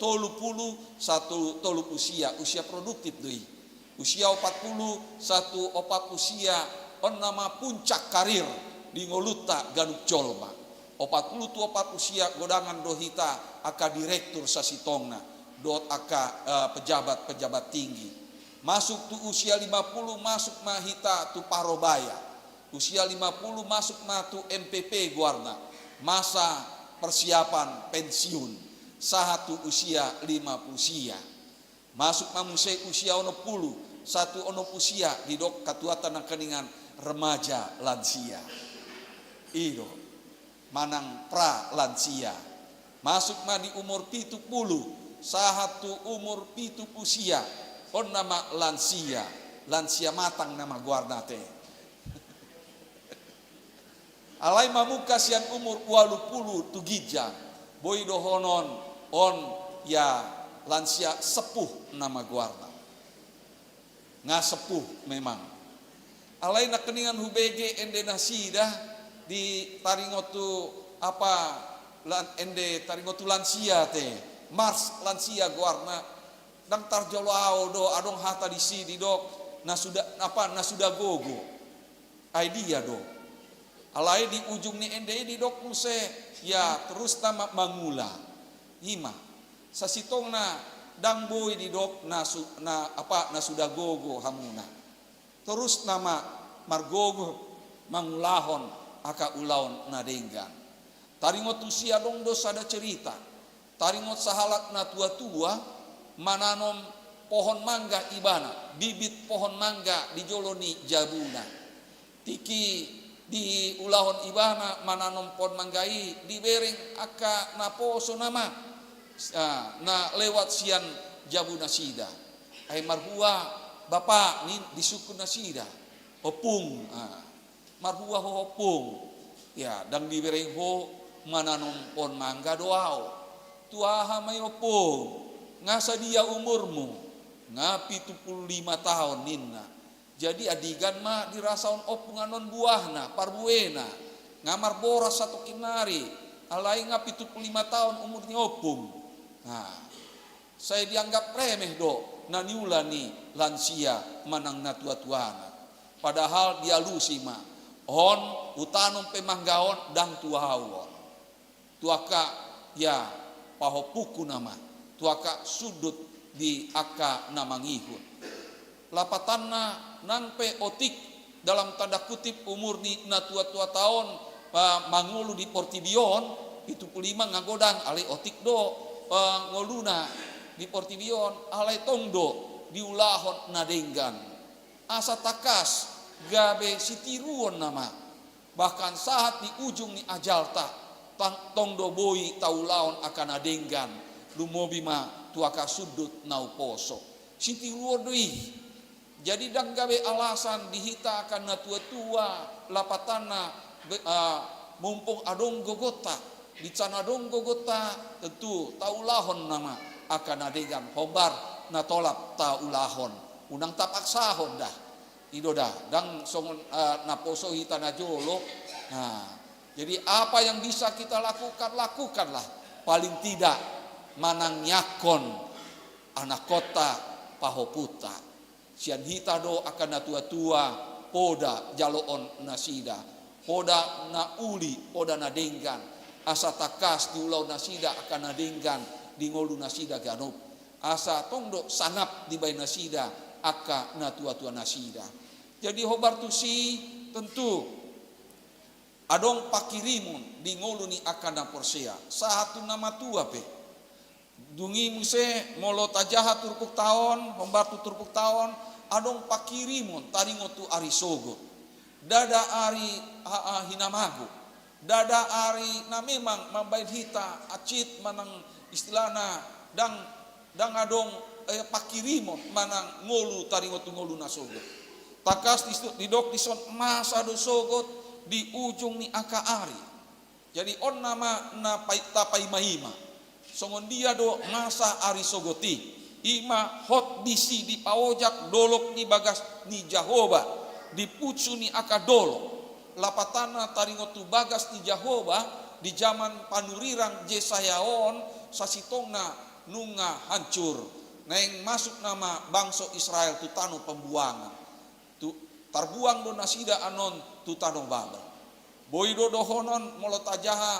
usia produktif deui. Usia 40 opat usia on nama puncak karir di ngoluta ganuk jolma 40 tu opat usia godangan dohita aka direktur sasitongna dot aka pejabat tinggi masuk tu usia 50 masuk mahita tu parobaya usia 50 masuk ma tu MPP guarna masa persiapan pensiun satu usia 50 usia masuk mamusai usia 60 satu usia di dok katuatan keningan remaja lansia ido manang pra lansia masuk ma di umur 70 satu umur 70 usia on nama lansia matang nama guarnate alai mamuka sian umur 80 tu gija boy dohonon on ya lansia sepuh nama guarna ngasepuh memang alai nak keningan hubege ende nasida di taringotu ende taringotu lansia te mars lansia guarna dang tarjolo ao do adong hata di sini dok nasuda gogo idea do alai di ujung ni ende di dok muse ya terus nama mangula hima sasitongna dang boy di dok nasuda gogo hamuna terus nama margogo mangulahon aka ulaon nadenggan taringot usia dong dos ada cerita taringot sahalak na tua-tua mananom pohon mangga ibana bibit pohon mangga di joloni jabuna tiki di ulahon ibana mananom pohon manggai di bereng aka naposo nama na lewat sian jabu nasida ay marhua bapak ni disuku nasida opung marhua ho opung ya dang dibereng ho mananom pon mangga doao tuaha may opung ngasa dia umurmu ngapi 75 tahun ninna jadi adigan ma dirasaon opunganon buahna parbuena ngamar boras satu kinari alai ngapi 75 tahun umurnya opung. Nah, saya dianggap remeh do naniula ni lansia manang natua-tuana. Padahal dia lusima on utanum pemanggaon dang tuahawon. Tuaka ya pahopuku nama. Tuaka sudut di aka namangihun. Lapatanna nangpe otik dalam tanda kutip umur ni natua-tua tahun mangulu di Portibion itu 5 ngagodang alai otik do ngoluna di Portibion alai tongdo di ulahon nadenggan asa takas gabe sitiruon nama bahkan saat di ujung ni ajalta tongdo boy taulaon akan nadenggan lumobima tuaka sudut nau poso sitiruon doi jadi dang gabe alasan dihita akan na tua-tua lapatana mumpung adong gogota di canadong gogota tentu taulahon nama akan adegan hobar na tolap taulahon unang tapaksahon dah ido dah dang songon naposo hita na jolo nah jadi apa yang bisa kita lakukanlah paling tidak manang nyakon anak kota pahoputa sian hita do akan na tua-tua poda jaloon nasida hoda na uli oda na denggan asa takas di ulau nasida akan na denggan di ngolu nasida ganop asa tongdo sanap di bai nasida aka na tua-tua nasida. Jadi hobar tu si tentu adong pakirimun di ngolu ni akan na porsea satu nama tua pe dungi muse molo tajaha turpuk tahun hobar tu turpuk tahun adong pakirimun taringo tu ari sogo dada ari hinamago dada ari na memang mambaid hita acit manang istilahna dang adong pakirimon manang ngolu taringo tu ngolu nasogo takas di dok dison masa do sogot di ujung ni aka ari jadi on nama na tapai mahima songon dia do masa ari sogoti ima hot bisi di paojak dolok ni bagas ni Jahoba di pucu ni aka dolok lapatana taringo tu bagas ni Jahoba di zaman panurirang Jesayaon sasitongna nunga hancur neng masuk nama bangsa Israel tu tano pembuangan tu tarbuang do nasida anon tu tano Babel boido dohonon molotajaha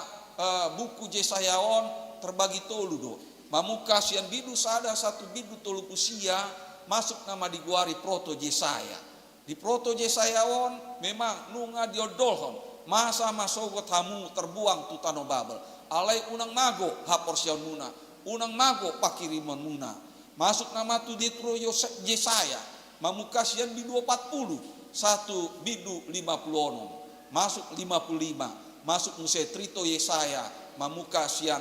buku Jesayaon terbagi tolu do mamuka sian bidu sada satu bidu tolu pusia masuk nama di guari proto Jesaya di proto Jesayaon memang nunga diodolhon masa masogot hamu terbuang tu tano Babel alai unang mago haporsian muna unang mago pakirimon muna masuk nama tu di tro Jesaya mamuka sian bidu 40 satu bidu 50 masuk 55 masuk muse trito Yesaya mamuka sian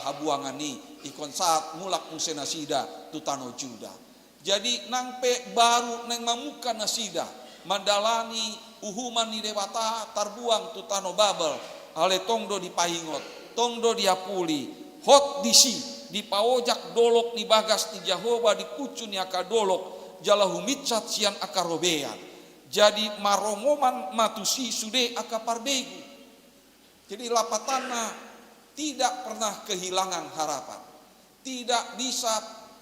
habuangani ikon saat mulak muse nasida tu tano Juda jadi nangpe baru neng mamuka nasida mandalani uhuman ni dewata tarbuang tu tano Babel ale tongdo di pahingot tongdo di apuli hot disi di paojak dolok ni bagas ni Jahoba di kucu ni aka dolok jalahu mitcat sian aka robean jadi marongoman matusi sude aka parbegu jadi lapatana tidak pernah kehilangan harapan tidak bisa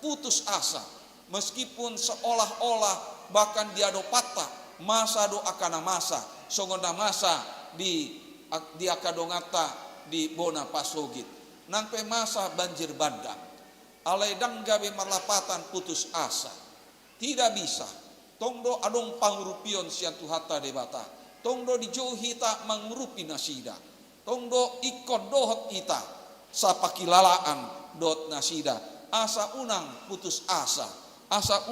putus asa meskipun seolah-olah bahkan dia do patah masa do akana masa songona masa di akadongata di bona pasogit nangpe masa banjir bandang alai dang gabe marlapatan putus asa tidak bisa tongdo adong pangurupion sian tuhata debata tongdo dijauhi tak mengurupi nasida tongdo ikon dohot kita sapakilalaan dot nasida asa unang putus asa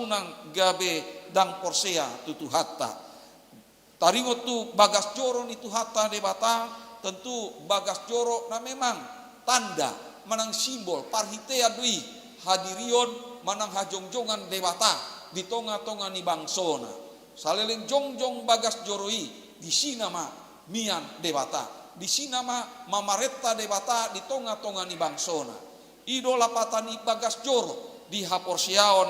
unang gabe dang porsea tutu hatta taringo tu bagas joro ni tu hatta debata tentu bagas joro na memang tanda manang simbol parhitea dui hadirion manang hajongjongan debata di tonga-tonga ni bangsona saleleng jongjong bagas joroi di sinama mian debata di sinama mamaretta debata di tonga-tonga ni bangsona idola patani bagas joro di haporsiaon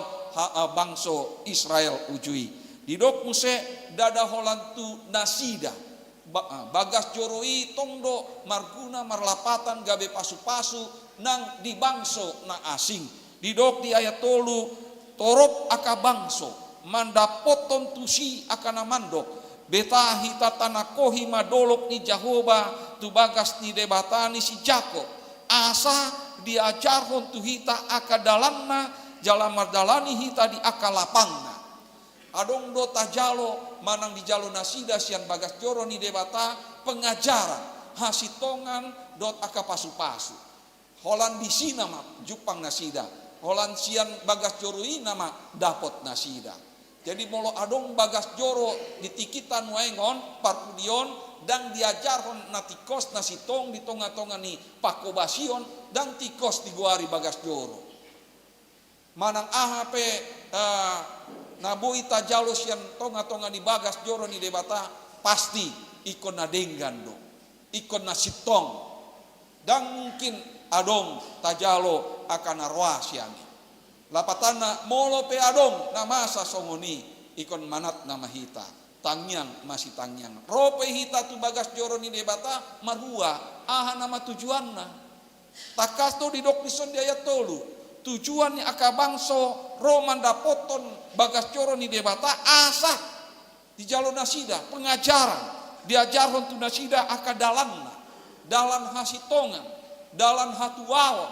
bangso Israel ujui di dok muse dada holantu nasida bagas joroi tongdo marguna marlapatan gabe pasu-pasu nang di bangso na asing di dok di ayat tolu torop aka bangso mandapoton tusi akana mandok betahi tatana kohi madolok ni Jahoba tu bagas ni debatani si Jakob asa diajarhon tu hita aka dalanna jalan mardalani hita di aka lapangna adong do tajalo manang di jalo nasida sian bagas joro ni debata pengajaran hasitongan dot aka pasu-pasu holan di sina mah jupang nasida holan sian bagas joro ini nama dapot nasida jadi molo adong bagas joro ditikitan waengon parpudion dan diajarhon natikos nasitong di tonga-tonga ni pakobasion dan tikos di guari bagas joro manang ahape naboi tajalo sian tonga-tonga ni bagas joro ni debata pasti ikon na denggan do ikon na sitong dan mungkin adong tajalo akan arwasiani lapatana molo pe adong namasa songoni ikon manat nama hita tangyang masih tangyang rope hita tu bagas joro ni debata marhua aha nama tujuanna takas to di dok dison di ayat tolu tujuannya aka bangso roman dapoton bagas joro ni debata asa di jalo nasida pengajaran diajarhon tu nasida aka dalanna, dalan hasitongan, dalan hatuawon.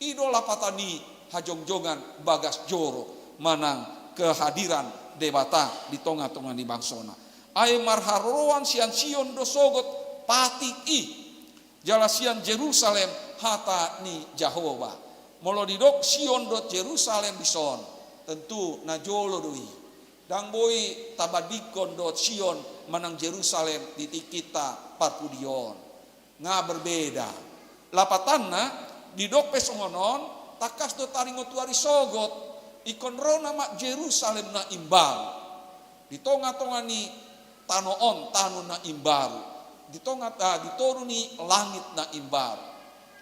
Idola patani hajongjongan bagas joro manang kehadiran debata di tongah-tongah di bangsona. Ai marharoan sian sion do sogot patik i jala sian Jerusalem hata ni Jehovah. Molo didok sion do Jerusalem bison tentu najolo doi. Dang boy tabadikon do sion manang Jerusalem di kita parpudion. Nga berbeda. Lapatanna didok pesongonon takas do taringo tuari sogot ikon ro nama Jerusalem na imbaru. Di tongah-tongah ni tanoon tano na imbaru. Di toru ni langit na imbaru.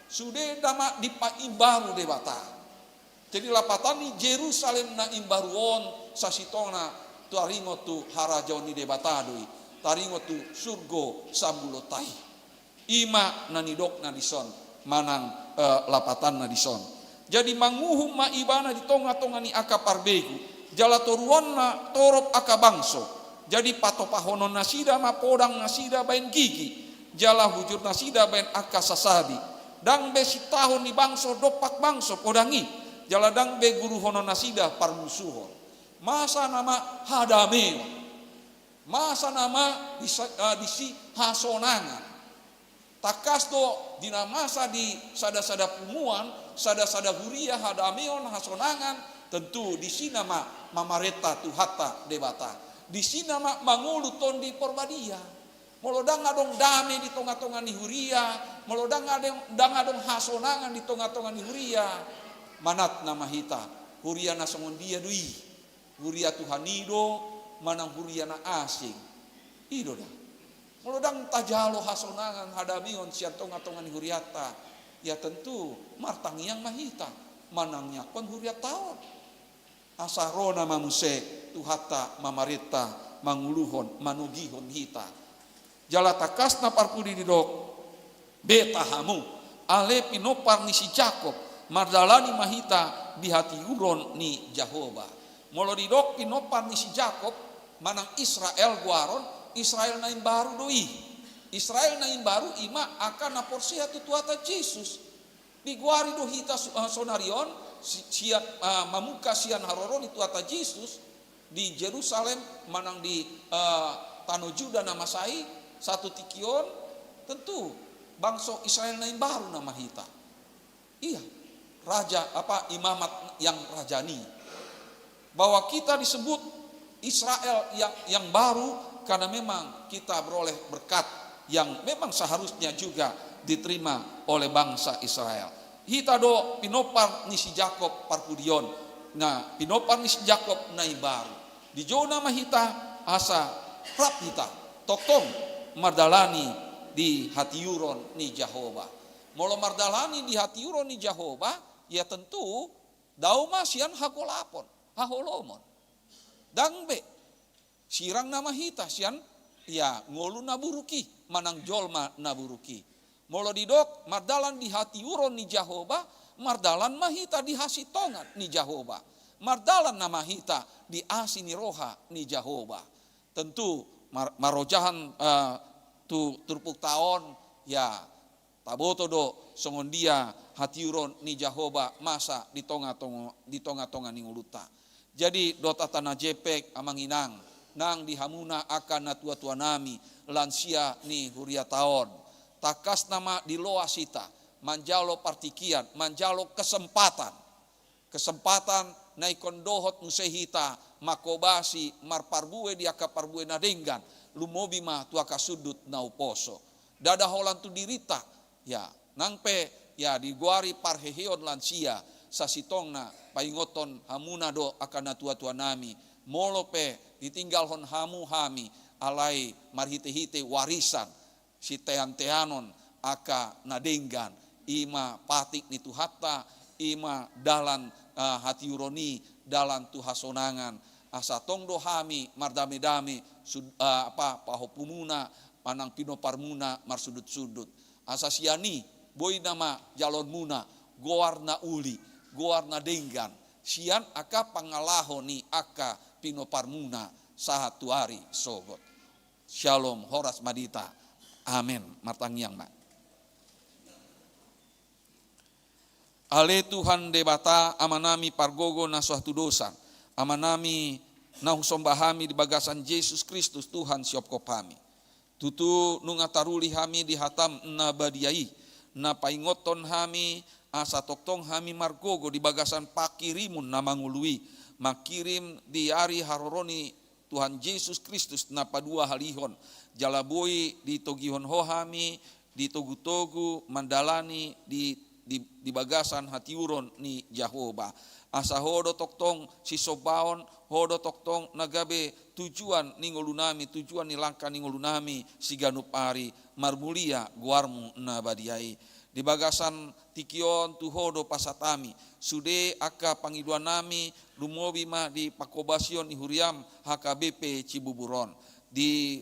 Sudah dama di imbaru debata. Jadi lapatan ni Jerusalem na imbaruon sasitona taringo tu harajaon ni debatadui. Taringo tu surgo sambulotai. Ima na nidok na dison manang lapatan na dison. Jadi manguhum ma ibana di tongah-tongah ni aka parbegu. Jala toruan na torop aka bangso. Jadi patopahonon nasida ma podang nasida bain gigi. Jala hujur nasida bain aka sasadi. Dang be si tahun ni bangso dopak bangso podangi. Jala dang be guru honon nasida parmusuhon. Masa nama hadameo. Masa nama disi hasonangan. Takas do dina masa di sada-sada pumuan, sada-sada huria hadameon hasonangan, tentu di sini nama mamareta tuhata debata. Di sini nama mangulu ton di porbadia. Molodang adong dame di tongah-tongah ni huria, molodang adong hasonangan di tongah-tongah ni huria. Manat nama hita, huria na songondia dui. Huria Tuhanido, manang huria na asing. Ido dah. Molodang tajalo hasonangan hadamion sian tongah-tongah ni huriata. Ya tentu martangiang mahita, manangnya kon huriat taon. Asarona mamuse tuhata mamarita manguluhon manugihon hita. Jala takasna parpudi didok beta hamu ale pinopar ni si Jakob mardalani mahita di hati uron ni Jehovah. Molo didok pinopar ni si Jakob manang Israel guaron Israel naim baru doi. Israel naim baru ima akan naporsia tutuata Jesus. Di guari do hita sonarion sian mamuka sian haroron itu ata Jesus di Jerusalem manang di Tano Juda nama sai satu tikion tentu bangsa Israel naim baru nama hita. Iya, raja apa imamat yang rajani. Bahwa kita disebut Israel yang baru karena memang kita beroleh berkat yang memang seharusnya juga diterima oleh bangsa Israel. Hita do pinopar ni si Jakob parpudion. Nah, pinopar ni si Jakob naim baru. Di jona mahita asa rap hita toktom mardalani di hatiuron ni Jehovah. Molo mardalani di hatiuron ni Jehovah, ya tentu dauma sian hakolapon, haholomon. Dangbe sirang nama hita sian ya ngolu naburuki, manang jolma naburuki. Molo didok mardalan di hatiuron ni Jehovah, mardalan mahita di hasitongan ni Jehovah. Mardalan nama hita di asini roha ni Jehovah. Tentu marojahan tu turpuk taon ya taboto do songondia hatiuron ni Jehovah masa di tongah-tongah ni uluta. Jadi dota tanah jepek amanginang nang dihamuna akan natua-tua nami lansia ni huria taon. Takas nama di loasita manjalo partikian manjalo kesempatan naikon dohot musehita makobasi marparbue dia kaparbue nadenggan lumobi ma tuaka sudut nauposo dada holan tu dirita ya nangpe ya diguari parheheon lansia sasitongna paingoton hamuna do akan tua-tua nami molope ditinggal hon hamu hami alai marhite-hite warisan si tean-teanon aka nadenggan ima patik ni tuhata ima dalan hati uroni dalan tuhasonangan asa tongdo hami mardame-dame pahopumuna manang pinoparmuna marsudut-sudut asa siani boy nama jalon muna goarna uli goarna denggan sian aka pangalaho ni aka pinoparmuna sahat tuari sogot Shalom horas madita. Amin. Martangiang mak. Ale Tuhan debata amanami pargogo na suatu dosa. Amanami na husombahami di bagasan Yesus Kristus Tuhan siop kopami. Tutu nungataruli hami di hatam na badiai. Na paingoton hami asa toktong hami margogo di bagasan pakirimun na mangului. Makirim di ari haroroni Tuhan Yesus Kristus na padua halihon. Jalaboi di togihon hohami, di togu-togu mandalani di bagasan hati uron ni Jehovah. Asa hodo toktong si sobaon, hodo toktong nagabe tujuan ningolunami, tujuan nilangka ningolunami si ganupari marmulia guarmu na badiai. Di bagasan tikion tu hodo pasatami, sude aka pangiduan nami lumobi ma di pakobasion ihuriam HKBP Cibuburon. Di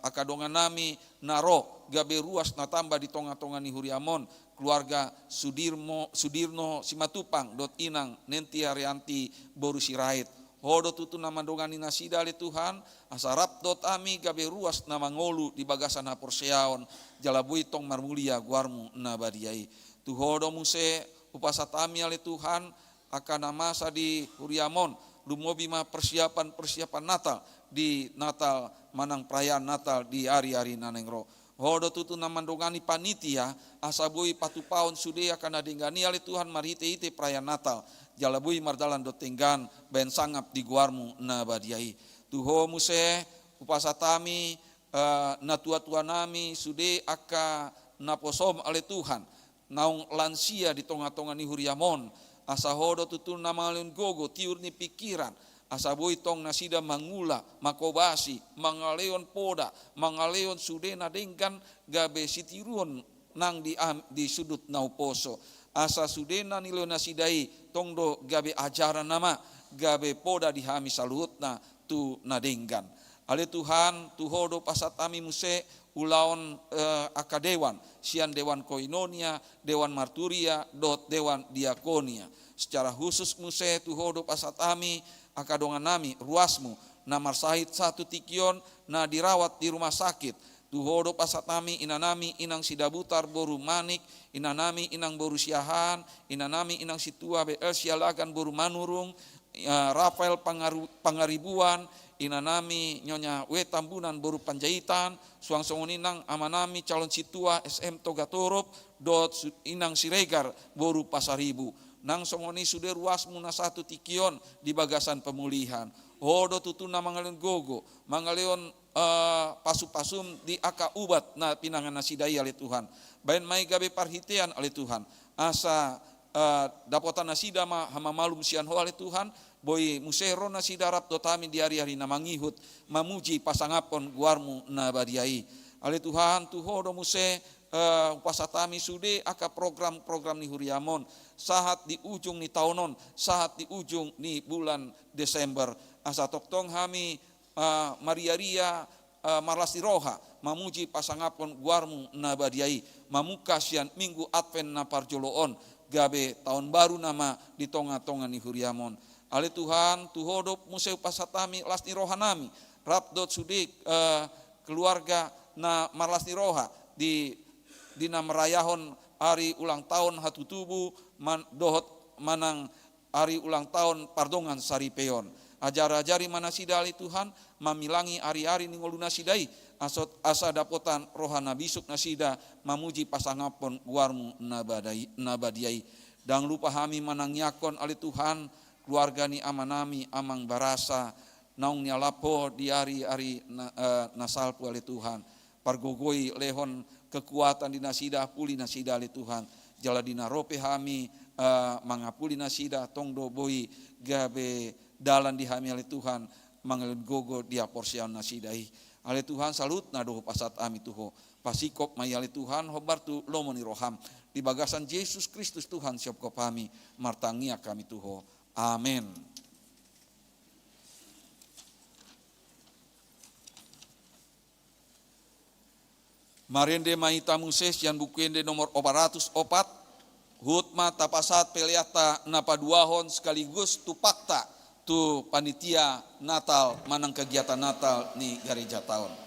akadongan nami naro gabe ruas na tambah di tonga-tonga ni huriamon keluarga Sudirno Simatupang dot inang nenti Arianti boru sirait hodo tutu nama dongani nasida le Tuhan asarap dot ami gabe ruas nama ngolu di bagasan haporseaon jalabui tong marmulia guarmu na badiai tu hodo muse upasatami ale Tuhan akan masa di huriamon lumobi ma persiapan Natal di Natal manang perayaan Natal di hari-hari nanengro. Hodo tutu namandongani panitia asabui patupaon sude akan adengani ale Tuhan marite-ite perayaan Natal. Jalabui mardalan dotenggan ben sangap di guarmu na badiai. Tuho muse upasatami na tua-tua nami sude aka naposom ale Tuhan. Naung lansia di tonga-tonga ni huriamon. Asa hodo tutu namalun gogo tiur ni pikiran. Asaboi tong nasida mangula, makobasi, mangaleon poda, mangaleon sudena dengkan gabe sitiruon nang di sudut nauposo. Asa sudena nilo nasidai tong do gabe ajaran nama, gabe poda dihami salutna tu nadengkan. Ale Tuhan tu hodo pasatami muse ulaon akadewan, sian dewan koinonia, dewan marturia, dot dewan diakonia. Secara khusus muse tu hodo pasatami akadongan nami ruasmu na marsahit satu tikion na dirawat di rumah sakit tu hodo pasatami inanami inang sidabutar boru manik inanami inang boru siahan inanami inang situa BL sialagan boru manurung Rafael Pangaribuan inanami nyonya Wetambunan boru Panjaitan suang songoninang amanami calon situa SM Togatorop dot inang Siregar boru Pasaribu nang songoni sude ruasmu na satu tikion di bagasan pemulihan. Hodo tutuna mangaleon gogo, mangaleon pasu-pasum di aka ubat na pinangan nasidai ale Tuhan. Bain mai gabe parhitean ale Tuhan. Asa dapotan nasida ma hama malum sian ho ale Tuhan, boy musero nasida rap dotami di hari-hari na mangihut mamuji pasangapon guarmu na badiai. Ale Tuhan tu hodo muse pasatami sude aka program-program ni huriamon saat di ujung ni tahunon saat di ujung ni bulan Desember asa toktong hami Maria Ria Marlasti Roha mamuji pasangapon guarmu na badiai mamuka sian minggu Advent na parjoloon gabe tahun baru nama di tonga-tonga ni huriamon ale Tuhan tu hodop museu pasatami lasti rohanami rapdot sude keluarga na Marlasti Roha di dina merayahon hari ulang tahun hatutubu dohot manang hari ulang tahun pardongan saripeon ajar-ajari manasida ali Tuhan mamilangi hari-hari ningolu nasidai asa dapotan rohana bisuk nasida mamuji pasangapon guarmu nabadiai dang lupa hami manang yakon ali Tuhan keluarga ni amanami amang barasa naung ni alapo di hari-hari nasalpu ali Tuhan pargogoi lehon kekuatan di nasida puli nasida ali Tuhan jaladina rope hami mangapuli nasida tongdo boi gabe dalan di hami ali Tuhan mangalun gogo dia porsian nasidai ali Tuhan salut nado pasat ami tuho pasikop mai ali Tuhan hobar tu lomoni roham di bagasan Yesus Kristus Tuhan siop kopami martangia kami tuho amin. Marende mahita Muses yang bukuende nomor 404 hutma tapasat peliata napaduahon sekaligus tupakta tu panitia Natal manang kegiatan Natal ni gereja tahun.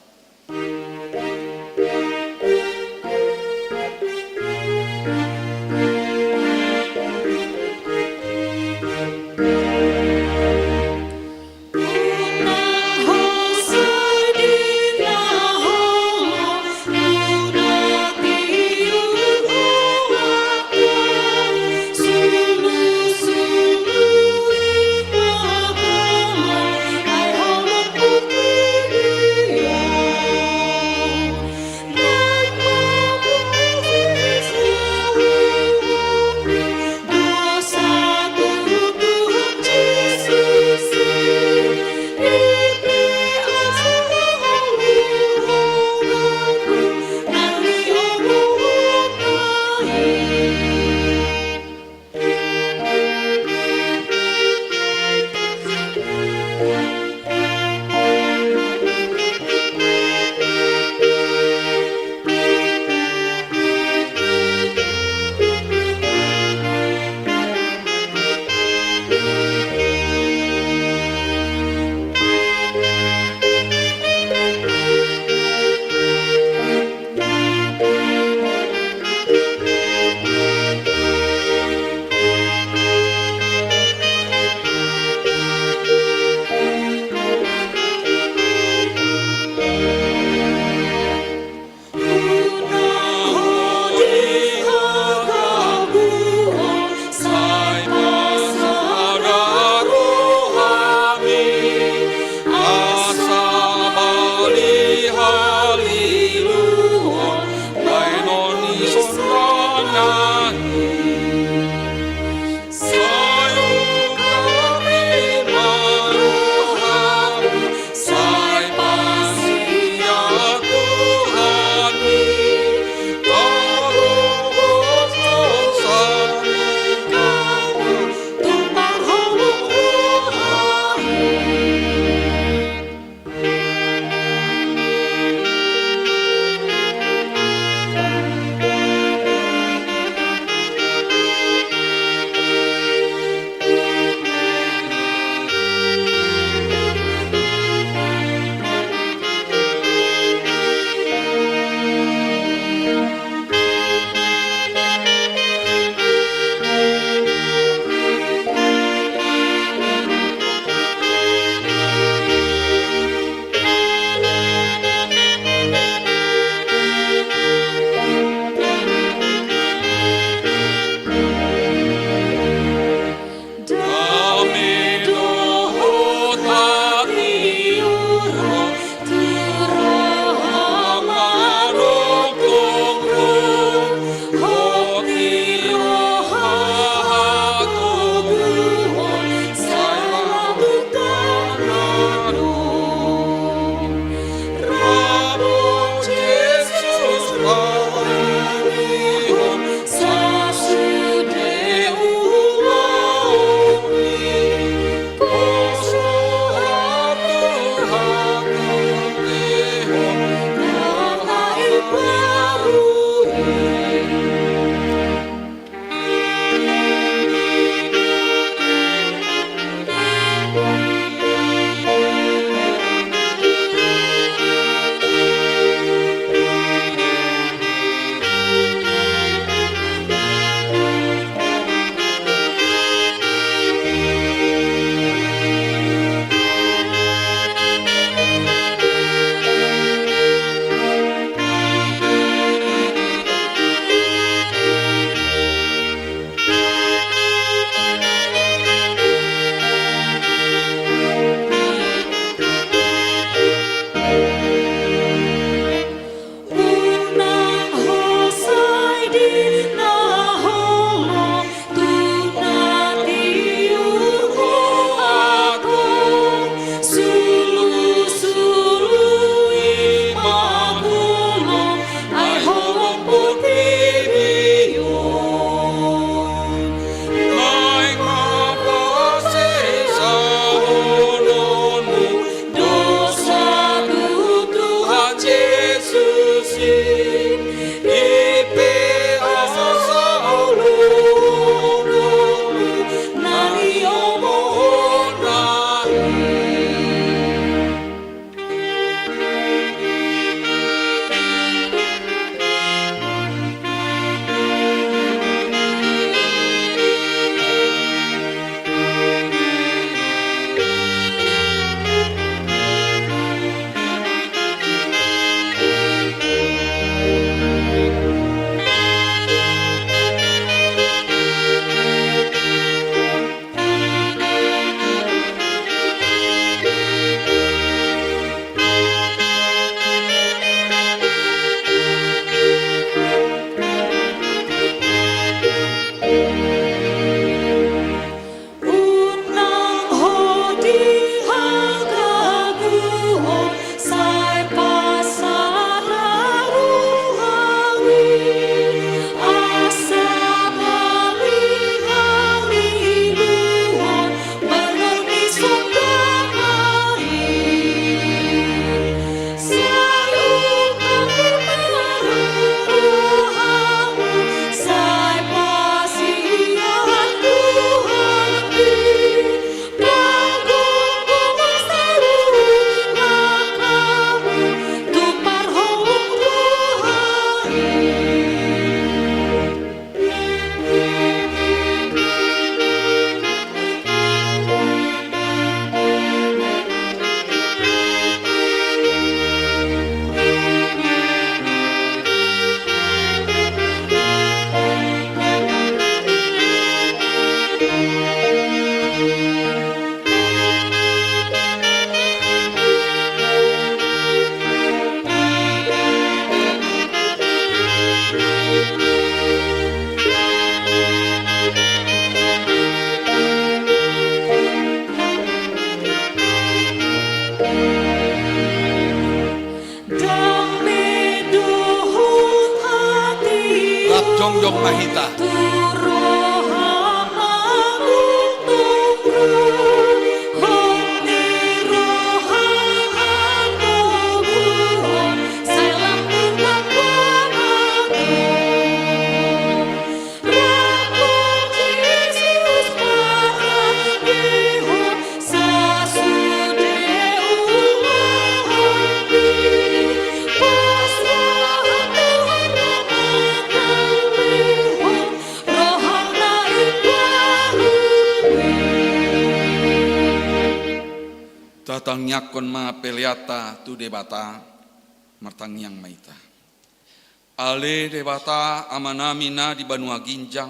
Tatang nyakon ma peliata tu debata martang yang maita. Ale debata amanami na di Banua Ginjang.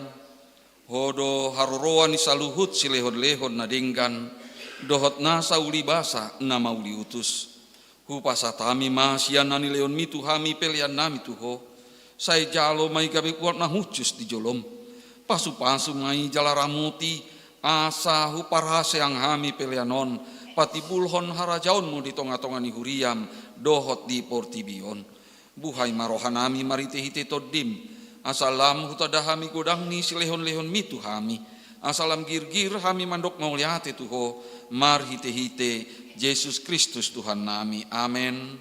Hodo haroroan ni saluhut si lehon-lehon na denggan. Dohot na sa uli basa na mauli utus. Hupasatami ma siyan na ni leon mitu hami pelian nami tuho. Say jalo may gabi kuat na hucus di jolom. Pasu-pasu may jalaramuti. Asa huparhase ang hami pelianon. Pati bulhon harajaonmu di tonga-tonga ni huriam, dohot di portibion. Buhay marohanami maritehite todim, asalam hutadahami godang ni silehon-lehon mitu hami. Asalam gir-gir hami mandok mauliate tuho, marhite-hite, Yesus Kristus Tuhan nami. Amen.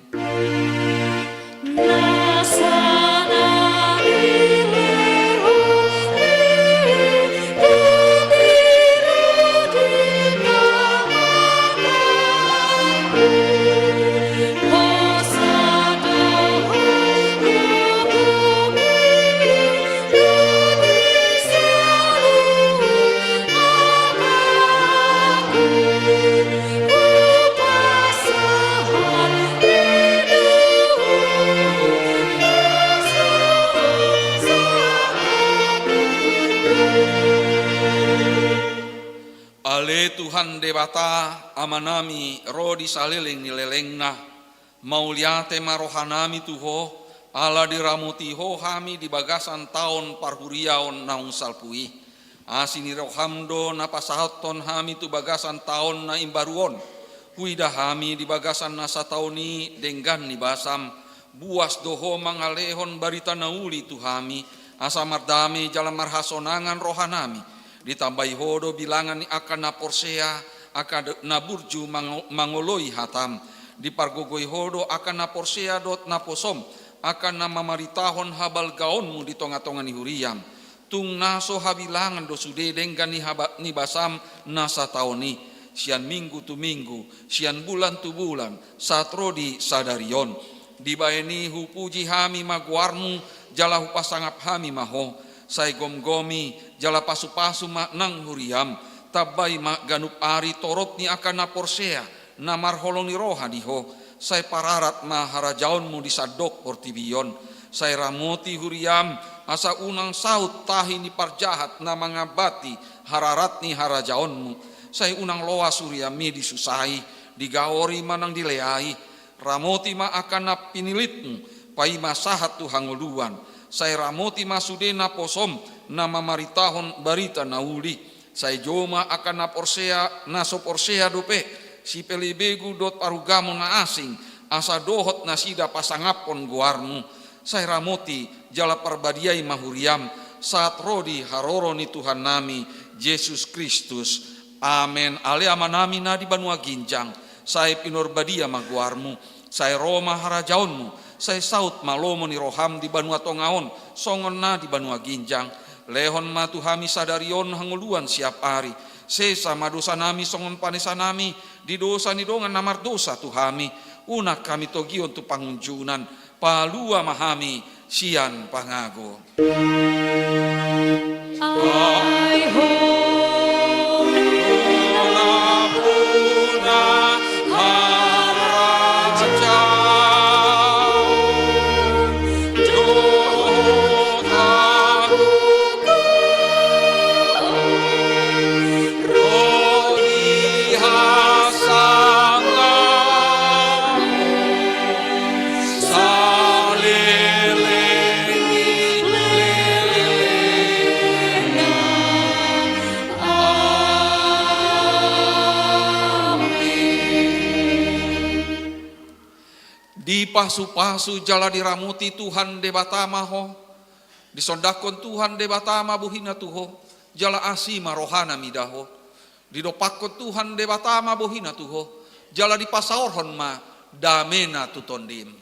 Ale Tuhan debata amanami rodi saliling nilelengna mauliate marohanami tuho ala diramuti ho hami di bagasan tahun parhuriaon naung salpui asini rohamdo napasahaton hami tu bagasan tahun na imbaruon huida hami di bagasan nasa tauni denggan ni basam buas doho mangalehon barita nauli tu hami asa mardami jalan marhasonangan rohanami ditambahi hodo bilangan ni akan na porsea akan na burju mangoloi hatam dipargogoi hodo akan na porsea dot na posom akan na mamaritahon habal gaonmu di tonga-tonga ni huriam tung naso habilangan do sude denggan ni basam nasa taoni sian minggu tu minggu sian bulan tu bulan satrodi sadarion dibaeni hupuji hami maguarmu jalahu pasangap hami maho say gom-gomi jala pasu-pasu nang huriam tabay ganup ari torot ni akan na porsea na marholong ni roha diho say pararat maharajaonmu di sadok portibion say ramoti huriam asa unang saut tahi ni parjahat na mangabati hararat ni harajaonmu say unang loa suriami disusahi digaori manang dileai ramoti ma akan na pinilitmu pai masahat tu hangoluan say ramoti masude na posom na mamaritahon barita nauli say joma akan na porsea na so porsea dope si pelibegu dot parugamo na asing asa dohot na sida pasangapon guarmu say ramoti jala parbadiai mahuriam saat rodi haroro ni Tuhan nami Yesus Kristus. Amen. Ale amanami na di Banua Ginjang say pinorbadia maguarmu say Roma harajaonmu say saut malomo ni roham di Banua Tongaon songon na di Banua Ginjang lehon matu hami sadarion hanguluan siap ari sesa madosa nami songon panesa nami di dosa ni dongan namar dosa tu hami unak kami togion tu pangunjunan palua mahami sian pangago I hope pasu-pasu jala diramuti Tuhan debatama ho disondakon Tuhan debatama buhina tuho jala asima rohana midaho didopakon Tuhan debatama buhina tuho jala dipasaorhon ma damena tutondim